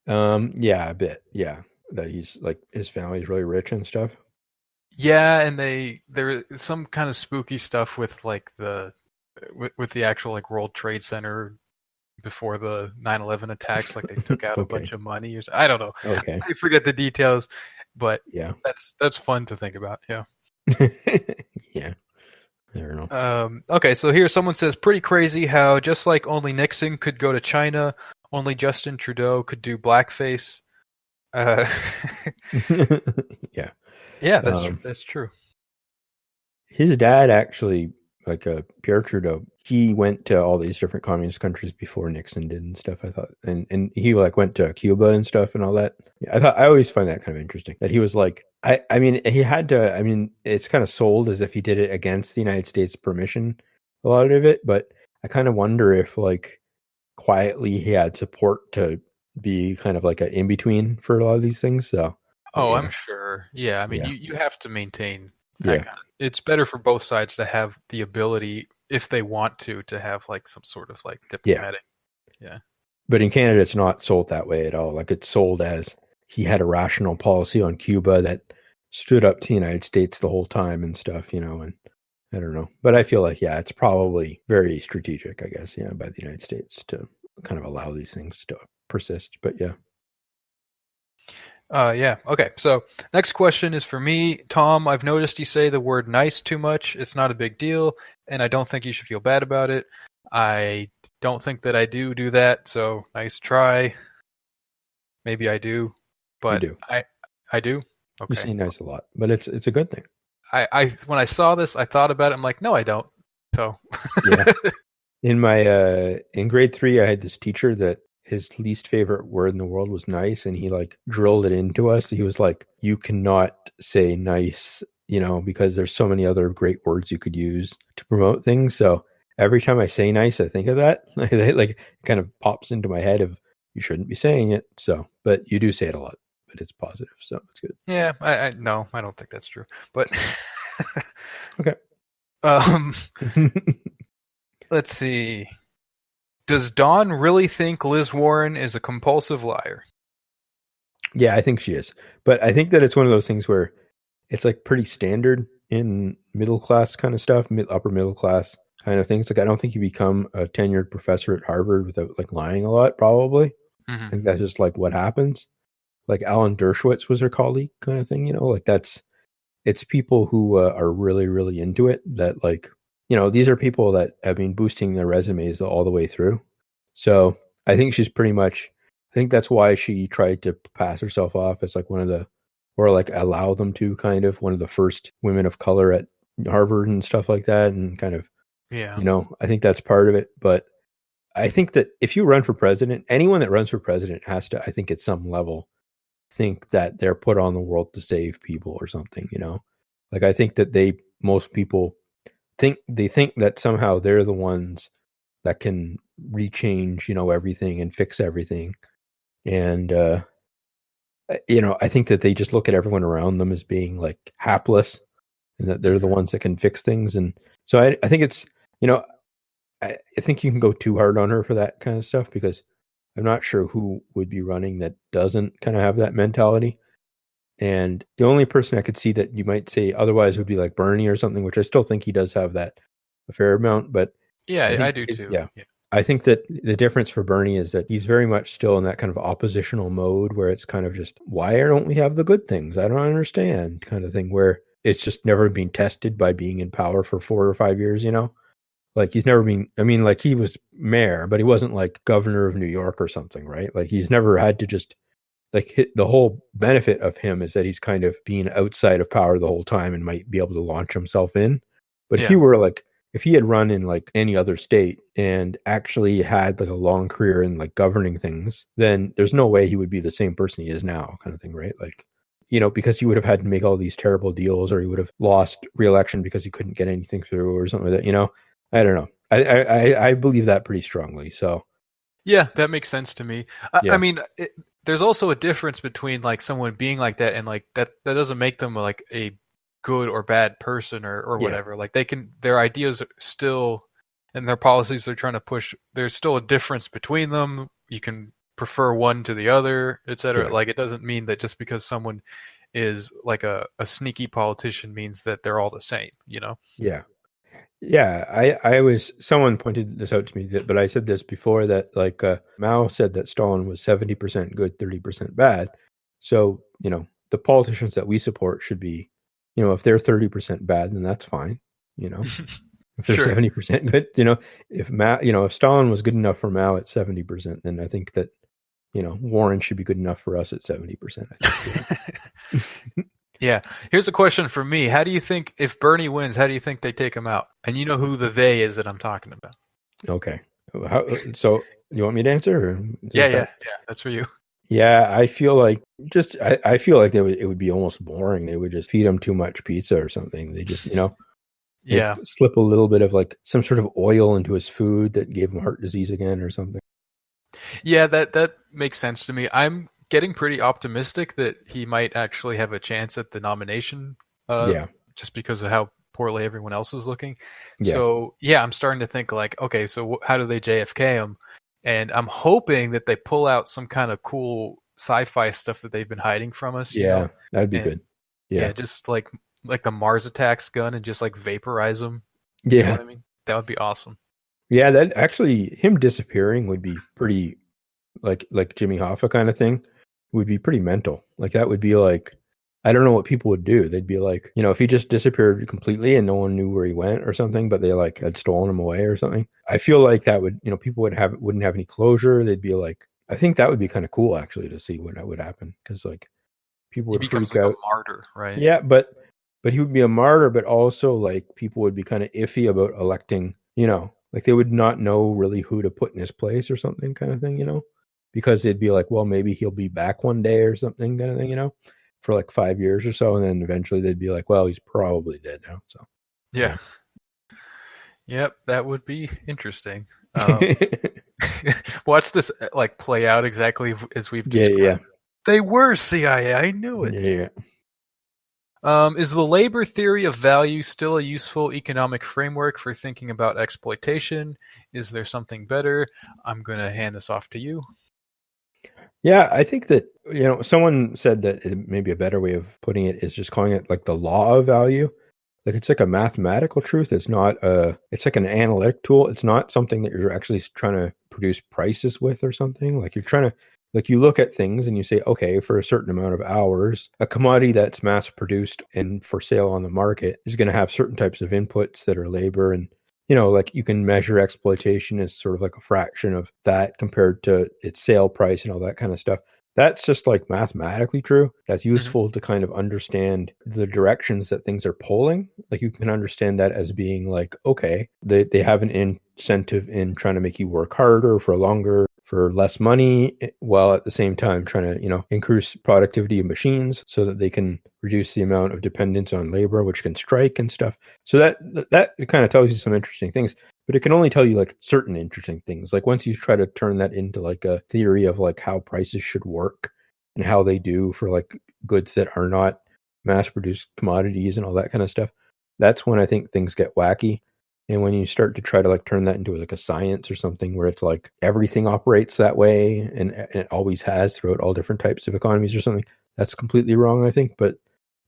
Yeah, a bit. Yeah. That he's like his family's really rich and stuff. Yeah, and there is some kind of spooky stuff with like with the actual like World Trade Center before the 9/11 attacks, like they took out a Okay. bunch of money or I don't know. Okay. I forget the details, but Yeah. that's fun to think about. Yeah. Yeah. I don't know. Okay, so here someone says pretty crazy how just like only Nixon could go to China, only Justin Trudeau could do blackface. Uh, Yeah. yeah, that's true. His dad actually, like Pierre Trudeau, he went to all these different communist countries before Nixon did and stuff. I thought, and he like went to Cuba and stuff and all that. Yeah, I always find that kind of interesting that he was like, I mean, he had to. I mean, it's kind of sold as if he did it against the United States permission, a lot of it. But I kind of wonder if like quietly he had support to be kind of like an in between for a lot of these things. So, Oh, yeah, I'm sure. Yeah, I mean, yeah, you have to maintain that yeah, kind of. It's better for both sides to have the ability, if they want to have like some sort of like yeah. diplomatic. Yeah. But in Canada, it's not sold that way at all. Like it's sold as he had a rational policy on Cuba that stood up to the United States the whole time and stuff, and I don't know. But I feel like, yeah, it's probably very strategic, I guess, yeah, by the United States to kind of allow these things to persist. But yeah. Yeah. Okay. So next question is for me, Tom. I've noticed you say the word nice too much. It's not a big deal, and I don't think you should feel bad about it. I don't think that I do that. So nice try. Maybe I do, but You do. I do. You Okay. say nice a lot, but it's a good thing. I when I saw this, I thought about it. I'm like, no, I don't. So Yeah. In my in grade 3, I had this teacher that his least favorite word in the world was nice, and he like drilled it into us. He was like, you cannot say nice, because there's so many other great words you could use to promote things. So every time I say nice, I think of that. Like it kind of pops into my head of you shouldn't be saying it. So, but you do say it a lot, but it's positive, so it's good. yeah, I no, I don't think that's true. But Okay. um, let's see. Does Dawn really think Liz Warren is a compulsive liar? Yeah, I think she is. But I think that it's one of those things where it's like pretty standard in middle class kind of stuff, upper middle class kind of things. Like I don't think you become a tenured professor at Harvard without like lying a lot, probably. Mm-hmm. I think that's just like what happens. Like Alan Dershowitz was her colleague kind of thing, like it's people who are really, really into it that like, these are people that have been boosting their resumes all the way through. So I think I think that's why she tried to pass herself off as like or like allow them to kind of one of the first women of color at Harvard and stuff like that. And kind of, Yeah. I think that's part of it. But I think that if you run for president, anyone that runs for president has to, I think at some level, think that they're put on the world to save people or something, Like I think that most people think that somehow they're the ones that can rechange, everything and fix everything. And I think that they just look at everyone around them as being like hapless and that they're the ones that can fix things. And so I think it's, I think you can go too hard on her for that kind of stuff because I'm not sure who would be running that doesn't kind of have that mentality. And the only person I could see that you might say otherwise would be like Bernie or something, which I still think he does have that a fair amount. But Yeah, I I think do too. yeah. I think that the difference for Bernie is that he's very much still in that kind of oppositional mode where it's kind of just, why don't we have the good things? I don't understand, kind of thing, where it's just never been tested by being in power for 4 or 5 years, you know? Like he's never been, I mean, like he was mayor, but he wasn't like governor of New York or something, right? Like he's never had to just like the whole benefit of him is that he's kind of being outside of power the whole time and might be able to launch himself in. But if he were like, if he had run in like any other state and actually had like a long career in like governing things, then there's no way he would be the same person he is now, kind of thing, right? Like, you know, because he would have had to make all these terrible deals, or he would have lost re-election because he couldn't get anything through, or something like that. You know, I don't know. I believe that pretty strongly. So yeah, that makes sense to me. I yeah, mean, there's also a difference between like someone being like that and like that doesn't make them like a good or bad person or yeah, whatever. Like their ideas are still and their policies they're trying to push. There's still a difference between them. You can prefer one to the other, etc. yeah, Like it doesn't mean that just because someone is like a sneaky politician means that they're all the same, you know? yeah. Yeah, I was, someone pointed this out to me, but I said this before, that like Mao said that Stalin was 70% good, 30% bad. So, you know, the politicians that we support should be, you know, if they're 30% bad, then that's fine. You know, if they're Sure. 70% good, you know, if Mao, you know, if Stalin was good enough for Mao at 70%, then I think that, you know, Warren should be good enough for us at 70%, I think. Yeah. Here's a question for me. How do you think, if Bernie wins, how do you think they take him out? And you know who the they is that I'm talking about. Okay. So you want me to answer? Or Yeah. That's for you. Yeah, I feel like I feel like it would be almost boring. They would just feed him too much pizza or something. They just, you know, they'd Yeah. slip a little bit of like some sort of oil into his food that gave him heart disease again or something. Yeah, that makes sense to me. I'm getting pretty optimistic that he might actually have a chance at the nomination, Yeah, just because of how poorly everyone else is looking. yeah, So yeah, I'm starting to think like, okay, so how do they JFK him? And I'm hoping that they pull out some kind of cool sci-fi stuff that they've been hiding from us, you know? yeah. That'd be And good. Yeah, just like the Mars attacks gun and just like vaporize them. You know yeah, what I mean? That would be awesome. yeah. That actually, him disappearing would be pretty, like Jimmy Hoffa kind of thing, would be pretty mental. Like that would be like, I don't know what people would do. They'd be like, you know, if he just disappeared completely and no one knew where he went or something, but they like had stolen him away or something. I feel like that would, you know, people wouldn't have any closure. They'd be like, I think that would be kind of cool actually to see what would happen, because like people He would becomes freak like a out. martyr, right? Yeah, but he would be a martyr, but also like people would be kind of iffy about electing, you know, like they would not know really who to put in his place or something, kind of thing, you know, because they'd be like, well, maybe he'll be back one day or something, kind of thing, you know, for like 5 years or so, and then eventually they'd be like, well, he's probably dead now. So Yeah. Yep, that would be interesting. yeah, Watch this like play out exactly as we've yeah, described. They were CIA. I knew it. yeah. Is the labor theory of value still a useful economic framework for thinking about exploitation? Is there something better? I'm going to hand this off to you. Yeah, I think that, you know, someone said that maybe a better way of putting it is just calling it like the law of value. Like it's like a mathematical truth. It's not it's like an analytic tool. It's not something that you're actually trying to produce prices with or something. Like you're trying to, like you look at things and you say, okay, for a certain amount of hours, a commodity that's mass produced and for sale on the market is going to have certain types of inputs that are labor, and you know, like you can measure exploitation as sort of like a fraction of that compared to its sale price and all that kind of stuff. That's just like mathematically true. That's useful to kind of understand the directions that things are pulling. Like you can understand that as being like, okay, they have an incentive in trying to make you work harder for longer, for less money, while at the same time trying to, you know, increase productivity of machines so that they can reduce the amount of dependence on labor, which can strike and stuff. So that kind of tells you some interesting things, but it can only tell you like certain interesting things. Like once you try to turn that into like a theory of like how prices should work and how they do for like goods that are not mass produced commodities and all that kind of stuff, that's when I think things get wacky. And when you start to try to like turn that into like a science or something where it's like everything operates that way and it always has throughout all different types of economies or something, that's completely wrong, I think. But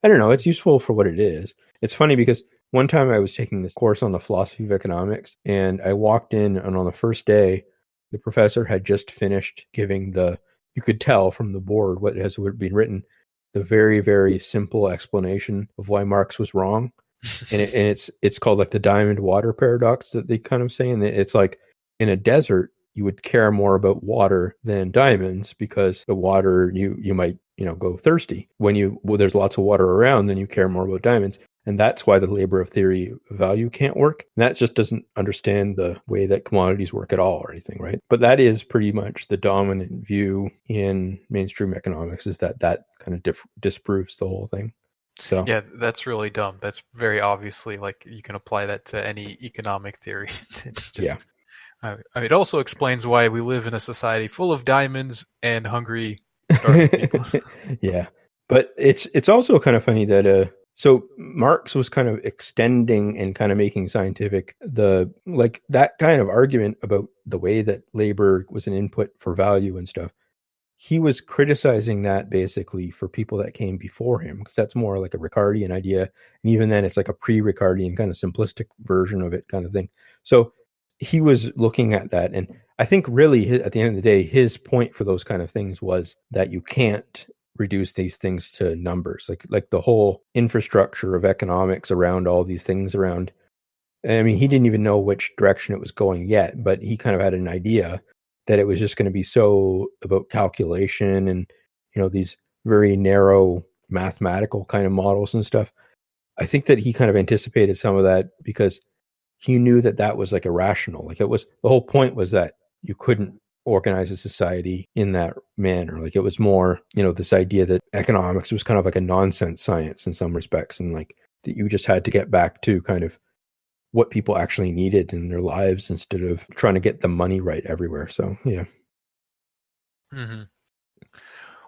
I don't know. It's useful for what it is. It's funny because one time I was taking this course on the philosophy of economics, and I walked in, and on the first day, the professor had just finished giving you could tell from the board what has been written, the very, very simple explanation of why Marx was wrong. And it's called like the diamond water paradox that they kind of say. And it's like in a desert, you would care more about water than diamonds because the water you might go thirsty. When there's lots of water around, then you care more about diamonds. And that's why the labor of theory of value can't work. And that just doesn't understand the way that commodities work at all or anything, right? But that is pretty much the dominant view in mainstream economics, is that kind of disproves the whole thing. So yeah, that's really dumb. That's very obviously like you can apply that to any economic theory. It's just, yeah. It also explains why we live in a society full of diamonds and hungry, starving people. Yeah, but it's also kind of funny that so Marx was kind of extending and kind of making scientific that kind of argument about the way that labor was an input for value and stuff. He was criticizing that basically for people that came before him, because that's more like a Ricardian idea. And even then, it's like a pre-Ricardian kind of simplistic version of it kind of thing. So he was looking at that. And I think really, at the end of the day, his point for those kind of things was that you can't reduce these things to numbers. Like the whole infrastructure of economics around all these things around. I mean, he didn't even know which direction it was going yet, but he kind of had an idea that it was just going to be so about calculation and, these very narrow mathematical kind of models and stuff. I think that he kind of anticipated some of that because he knew that that was like irrational. Like the whole point was that you couldn't organize a society in that manner. Like it was more, this idea that economics was kind of like a nonsense science in some respects. And like that you just had to get back to kind of what people actually needed in their lives instead of trying to get the money right everywhere. So, yeah. Mm-hmm.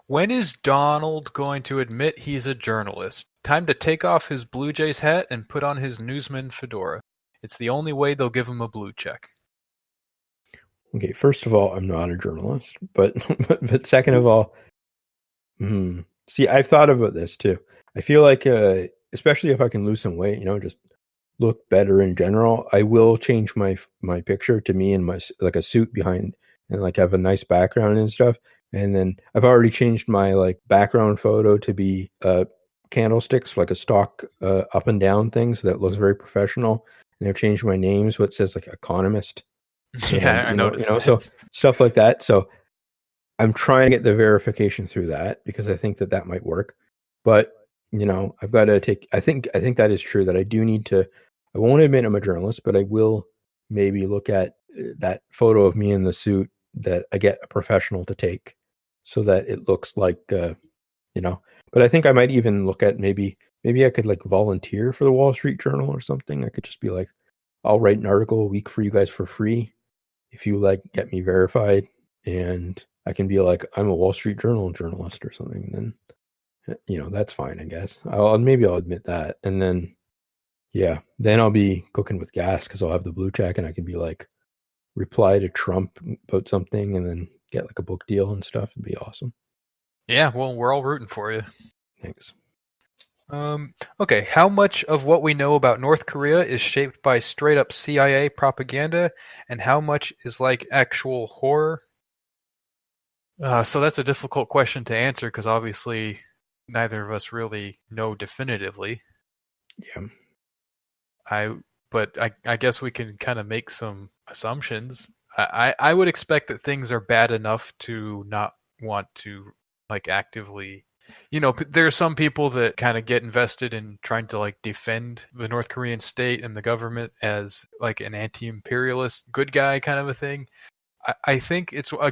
When is Donald going to admit he's a journalist? Time to take off his Blue Jays hat and put on his newsman fedora. It's the only way they'll give him a blue check. Okay, first of all, I'm not a journalist, but but second of all, see, I've thought about this too. I feel like, especially if I can lose some weight, just look better in general, I will change my picture to me in my like a suit behind and like have a nice background and stuff. And then I've already changed my like background photo to be candlesticks, like a stock up and down thing, so that looks very professional. And I've changed my name so it says like economist. Yeah, I noticed that. So stuff like that. So I'm trying to get the verification through that because I think that might work. But I've got to take. I think that is true. That I do need to. I won't admit I'm a journalist, but I will maybe look at that photo of me in the suit that I get a professional to take, so that it looks like But I think I might even look at maybe I could like volunteer for the Wall Street Journal or something. I could just be like, I'll write an article a week for you guys for free if you like get me verified, and I can be like, I'm a Wall Street Journal journalist or something. And then that's fine, I guess. I'll admit that. And then, yeah, then I'll be cooking with gas because I'll have the blue check and I can be like, reply to Trump about something and then get like a book deal and stuff. It'd be awesome. Yeah, well, we're all rooting for you. Thanks. Okay, how much of what we know about North Korea is shaped by straight up CIA propaganda, and how much is like actual horror? So that's a difficult question to answer because obviously neither of us really know definitively. Yeah. But I guess we can kind of make some assumptions. I would expect that things are bad enough to not want to like actively. There are some people that kind of get invested in trying to like defend the North Korean state and the government as like an anti-imperialist good guy kind of a thing. I think it's one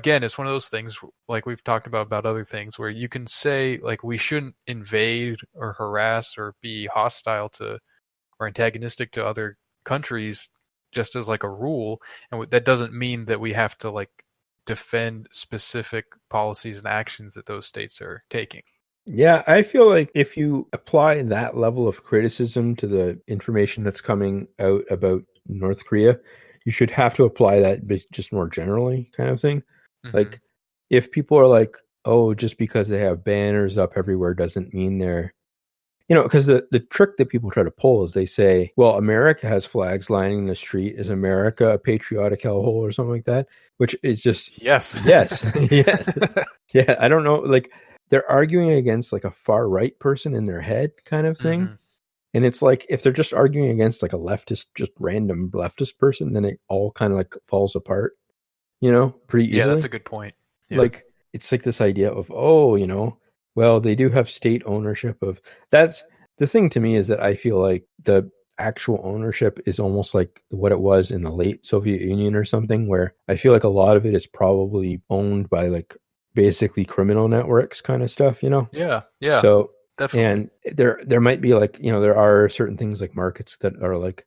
of those things like we've talked about other things where you can say like we shouldn't invade or harass or be hostile to or antagonistic to other countries just as like a rule, and that doesn't mean that we have to like defend specific policies and actions that those states are taking. Yeah, I feel like if you apply that level of criticism to the information that's coming out about North Korea, you should have to apply that just more generally kind of thing. Mm-hmm. Like if people are like, oh, just because they have banners up everywhere doesn't mean they're, because the trick that people try to pull is they say, well, America has flags lining the street. Is America a patriotic hellhole or something like that? Which is just, Yes. yes, yes. Yeah, I don't know. Like, they're arguing against like a far right person in their head kind of thing. Mm-hmm. And it's like, if they're just arguing against like a leftist, just random leftist person, then it all kind of like falls apart, pretty Yeah, easily. that's a good point. Yeah. Like, it's like this idea of, oh, well, they do have state ownership of, that's the thing to me, is that I feel like the actual ownership is almost like what it was in the late Soviet Union or something, where I feel like a lot of it is probably owned by like basically criminal networks kind of stuff, Yeah. Yeah. so, Definitely. and there might be like, there are certain things like markets that are like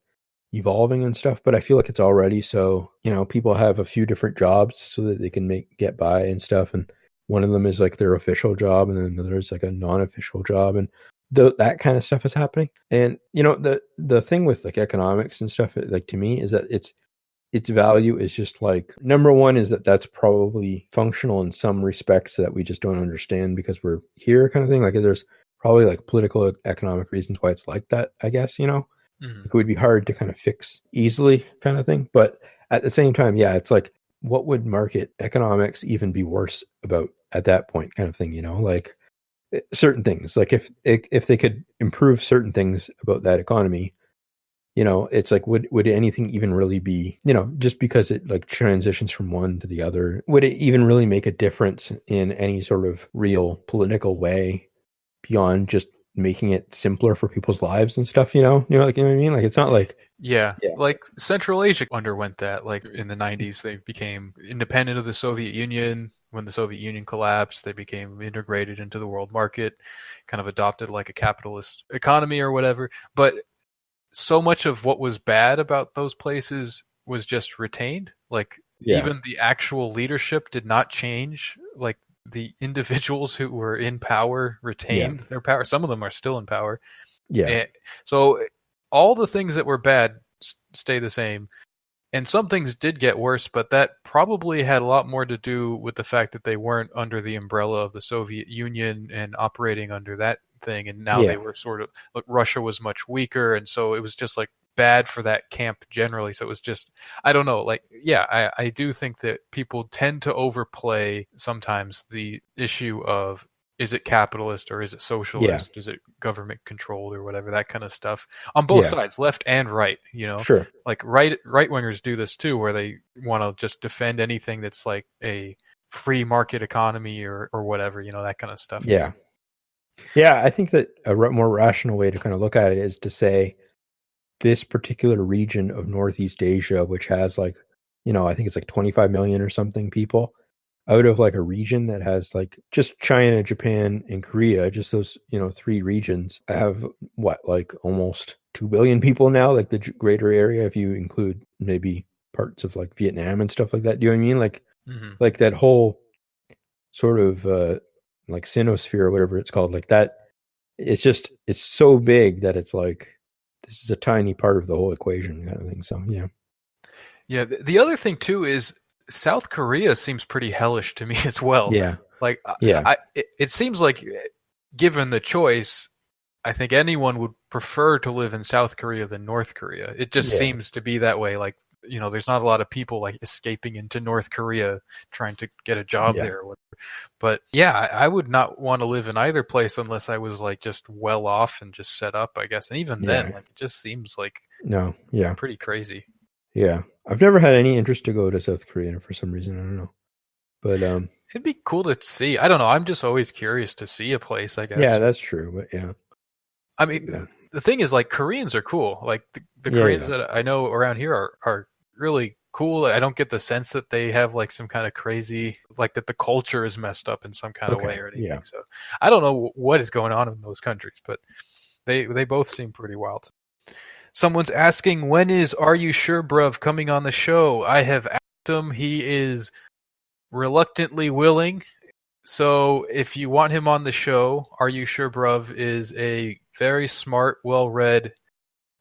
evolving and stuff, but I feel like it's already so, people have a few different jobs so that they can get by and stuff. And one of them is like their official job, and then there's like a non-official job, and that kind of stuff is happening. And the thing with like economics and stuff, like, to me, is that its value is just like, number one is that that's probably functional in some respects that we just don't understand because we're here, kind of thing. Like, there's probably like political economic reasons why it's like that, I guess. Mm-hmm. It would be hard to kind of fix easily, kind of thing. But at the same time, yeah, it's like, what would market economics even be worse about at that point, kind of thing, like, certain things, like if they could improve certain things about that economy, it's like, would anything even really be, just because it like transitions from one to the other, would it even really make a difference in any sort of real political way beyond just making it simpler for people's lives and stuff, like, what I mean? Like, it's not like, Yeah, yeah, like Central Asia underwent that. Like in the 90s, they became independent of the Soviet Union. When the Soviet Union collapsed, they became integrated into the world market, kind of adopted like a capitalist economy or whatever. But so much of what was bad about those places was just retained. Like yeah, even the actual leadership did not change. Like the individuals who were in power yeah, retained their power. Some of them are still in power. yeah, And so all the things that were bad stay the same. And some things did get worse, but that probably had a lot more to do with the fact that they weren't under the umbrella of the Soviet Union and operating under that thing. And now yeah, they were sort of, like, Russia was much weaker. And so it was just like bad for that camp generally. So it was just, I don't know, like, yeah, I do think that people tend to overplay sometimes the issue of, is it capitalist or is it yeah, socialist? Is it government controlled or whatever, that kind of stuff on both yeah, sides, left and right, sure, like right wingers do this too, where they want to just defend anything that's like a free market economy or whatever, that kind of stuff. yeah, yeah. I think that a more rational way to kind of look at it is to say, this particular region of Northeast Asia, which has like, I think it's like 25 million or something people, out of like a region that has like just China, Japan, and Korea, just those, three regions have what, like almost 2 billion people now, like the greater area, if you include maybe parts of like Vietnam and stuff like that. Do you know what I mean? Mm-hmm. Like that whole sort of like Sinosphere or whatever it's called, like that, it's so big that it's like, this is a tiny part of the whole equation, kind of thing. So yeah. Yeah, the other thing too is South Korea seems pretty hellish to me as well. Yeah. Like, Yeah. it seems like, given the choice, I think anyone would prefer to live in South Korea than North Korea. It just Yeah. seems to be that way. Like, there's not a lot of people like escaping into North Korea trying to get a job Yeah. there or whatever. But yeah, I would not want to live in either place unless I was like just well off and just set up, I guess. And even then, Yeah. like, it just seems like No. Yeah. pretty crazy. Yeah. I've never had any interest to go to South Korea for some reason. I don't know. But It'd be cool to see. I don't know. I'm just always curious to see a place, I yeah, guess. that's true. But yeah. I mean, Yeah. the thing is, like, Koreans are cool. Like the Yeah. Koreans Yeah. that I know around here are really cool. I don't get the sense that they have like some kind of crazy, like that the culture is messed up in some kind of way Okay. or anything. Yeah. So I don't know what is going on in those countries, but they both seem pretty wild. Someone's asking, when is Are You Sure Bruv coming on the show? I have asked him. He is reluctantly willing. So if you want him on the show, Are You Sure Bruv is a very smart, well-read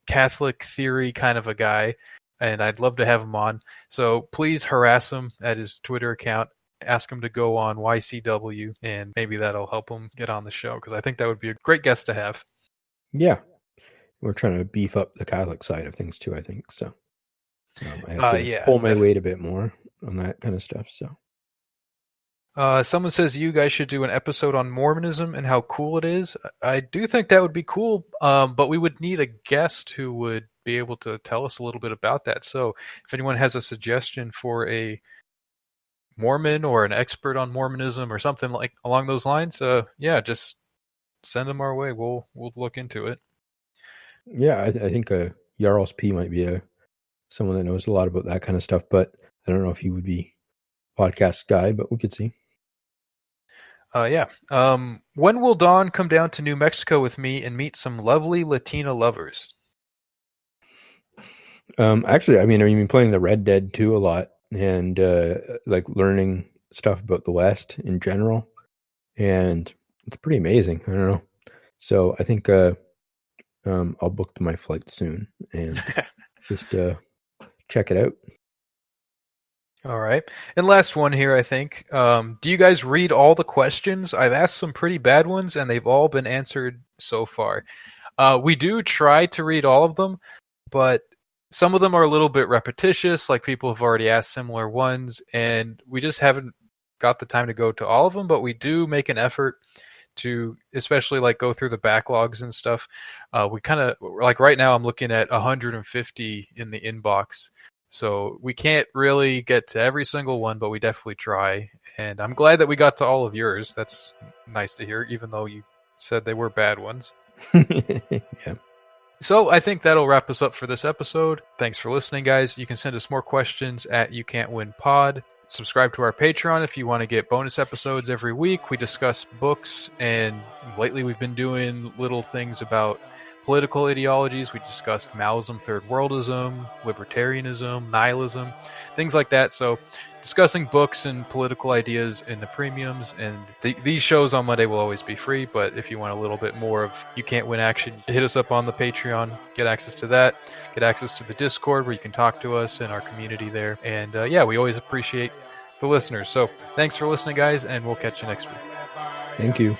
Catholic theory kind of a guy, and I'd love to have him on. So please harass him at his Twitter account ask him to go on YCW, and maybe that'll help him get on the show, because I think that would be a great guest to have. Yeah. We're trying to beef up the Catholic side of things too, I think. So I have to pull my weight a bit more on that kind of stuff. So someone says you guys should do an episode on Mormonism and how cool it is. I do think that would be cool, but we would need a guest who would be able to tell us a little bit about that. So if anyone has a suggestion for a Mormon or an expert on Mormonism or something like along those lines, just send them our way. We'll look into it. Yeah, I think Jarls P might be someone that knows a lot about that kind of stuff, but I don't know if he would be podcast guy, but we could see. When will Dawn come down to New Mexico with me and meet some lovely Latina lovers? Actually, I mean, I've been playing the Red Dead 2 a lot, and like learning stuff about the West in general, and it's pretty amazing. I don't know. So I think I'll book my flight soon and just check it out. All right. And last one here, I think. Do you guys read all the questions? I've asked some pretty bad ones, and they've all been answered so far. We do try to read all of them, but some of them are a little bit repetitious, like people have already asked similar ones, and we just haven't got the time to go to all of them, but we do make an effort to especially like go through the backlogs and stuff. We kind of, like right now I'm looking at 150 in the inbox. So we can't really get to every single one, but we definitely try. And I'm glad that we got to all of yours. That's nice to hear, even though you said they were bad ones. Yeah. So I think that'll wrap us up for this episode. Thanks for listening, guys. You can send us more questions at You Can't Win Pod. Subscribe to our Patreon if you want to get bonus episodes every week. We discuss books, and lately we've been doing little things about political ideologies. We discussed Maoism, Third Worldism, libertarianism, nihilism, things like that. So discussing books and political ideas in the premiums, and these shows on Monday will always be free, but if you want a little bit more of You Can't Win action, hit us up on the Patreon, get access to that, get access to the Discord where you can talk to us and our community there. And we always appreciate the listeners. So thanks for listening, guys, and we'll catch you next week. Thank you.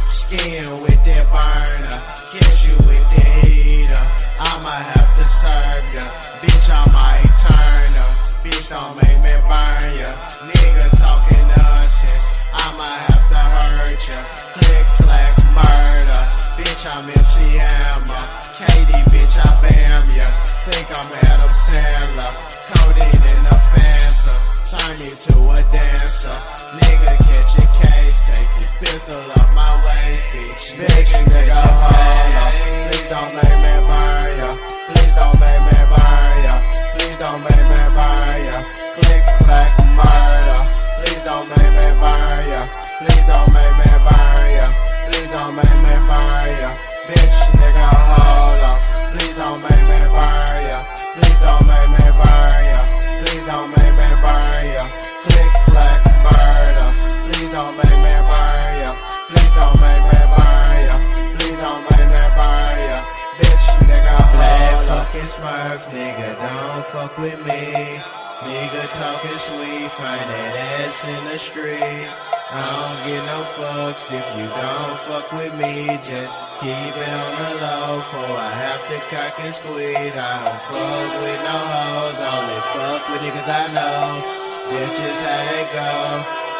Skin with that burner, catch you with the heater. I'ma have to serve ya, bitch. I might turn her, bitch. Don't make me burn ya. Nigga talking nonsense, I'ma have to hurt ya. Click clack murder, bitch. I'm MC Hammer. Katie, bitch. I bam ya. Think I'm Adam Sandler, codeine in a Fanta. Turn me to a dancer, nigga. Catch a cage, take his pistol up my waist, bitch. Bitch, nigga, hold up. Please don't make me burn ya. Please don't make me burn ya. Please don't make me burn ya. Click clack murder. Please don't make me burn ya. Please don't make me burn ya. Please don't make me burn ya. Bitch, nigga, hold up. Please don't make me burn ya. Please don't make me burn ya. Please don't make me burn ya. Click clack murder. Please don't make me burn ya. Please don't make me burn ya. Please don't make me burn ya. Bitch, nigga, black fucking Smurf, nigga, don't fuck with me. Nigga talking sweet, find that ass in the street. I don't get no fucks if you don't fuck with me. Just keep it on the low, for I have to cock and squeeze. I don't fuck with no hoes, only fuck with niggas I know. That's just how it go.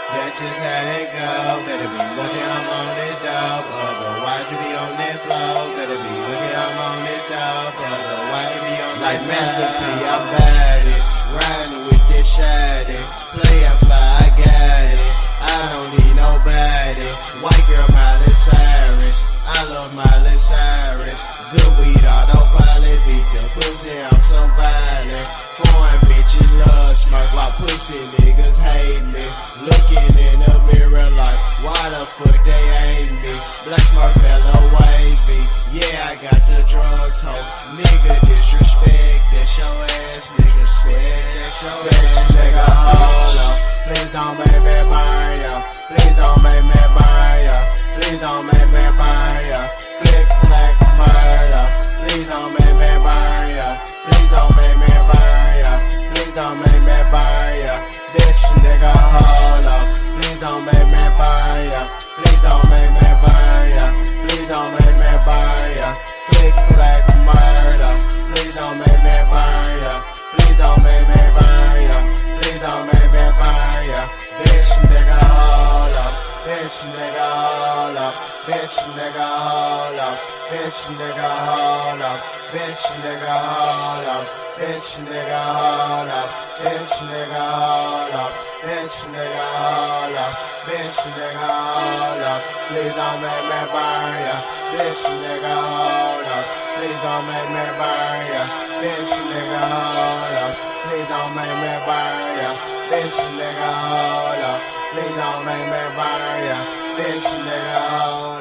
That's just how it go. Better be looking, I'm on it dope. Otherwise you be on that flow. Better be looking, I'm on it dope. Otherwise you be on like Master P, I'm bad it. Riding with this shady. Play and fly, I got it. I don't need nobody. White girl Miley Cyrus. I love Miley Cyrus. Good weed, autopilot. Beat the pussy, I'm so violent. Foreign bitches love smirk while pussy niggas hate me. Looking in the mirror like, why the fuck they hate me? Black smirk fella wavy. Yeah, I got the drugs, ho. Nigga disrespect. That's your ass, nigga sweat. That's your ass, nigga. Hold up. Please don't make me burn ya. Please don't make me burn ya. Please don't make me burn ya. Click clack murder. Please don't make me burn ya. Please don't make me burn ya. Please don't make me burn ya. Bitch, nigga, hold up. Bitch, nigga, hold up. Bitch, nigga, hold up. Bitch, nigga, hold up. Bitch, nigga, hold up. Bitch, nigga, hold up. Please don't make me burn ya. Bitch, nigga, hold up. Please don't make me burn ya. Bitch, nigga, hold up. Please don't make me burn ya. Bitch, nigga, hold up. Please don't make me burn ya. Bitch, nigga, hold up.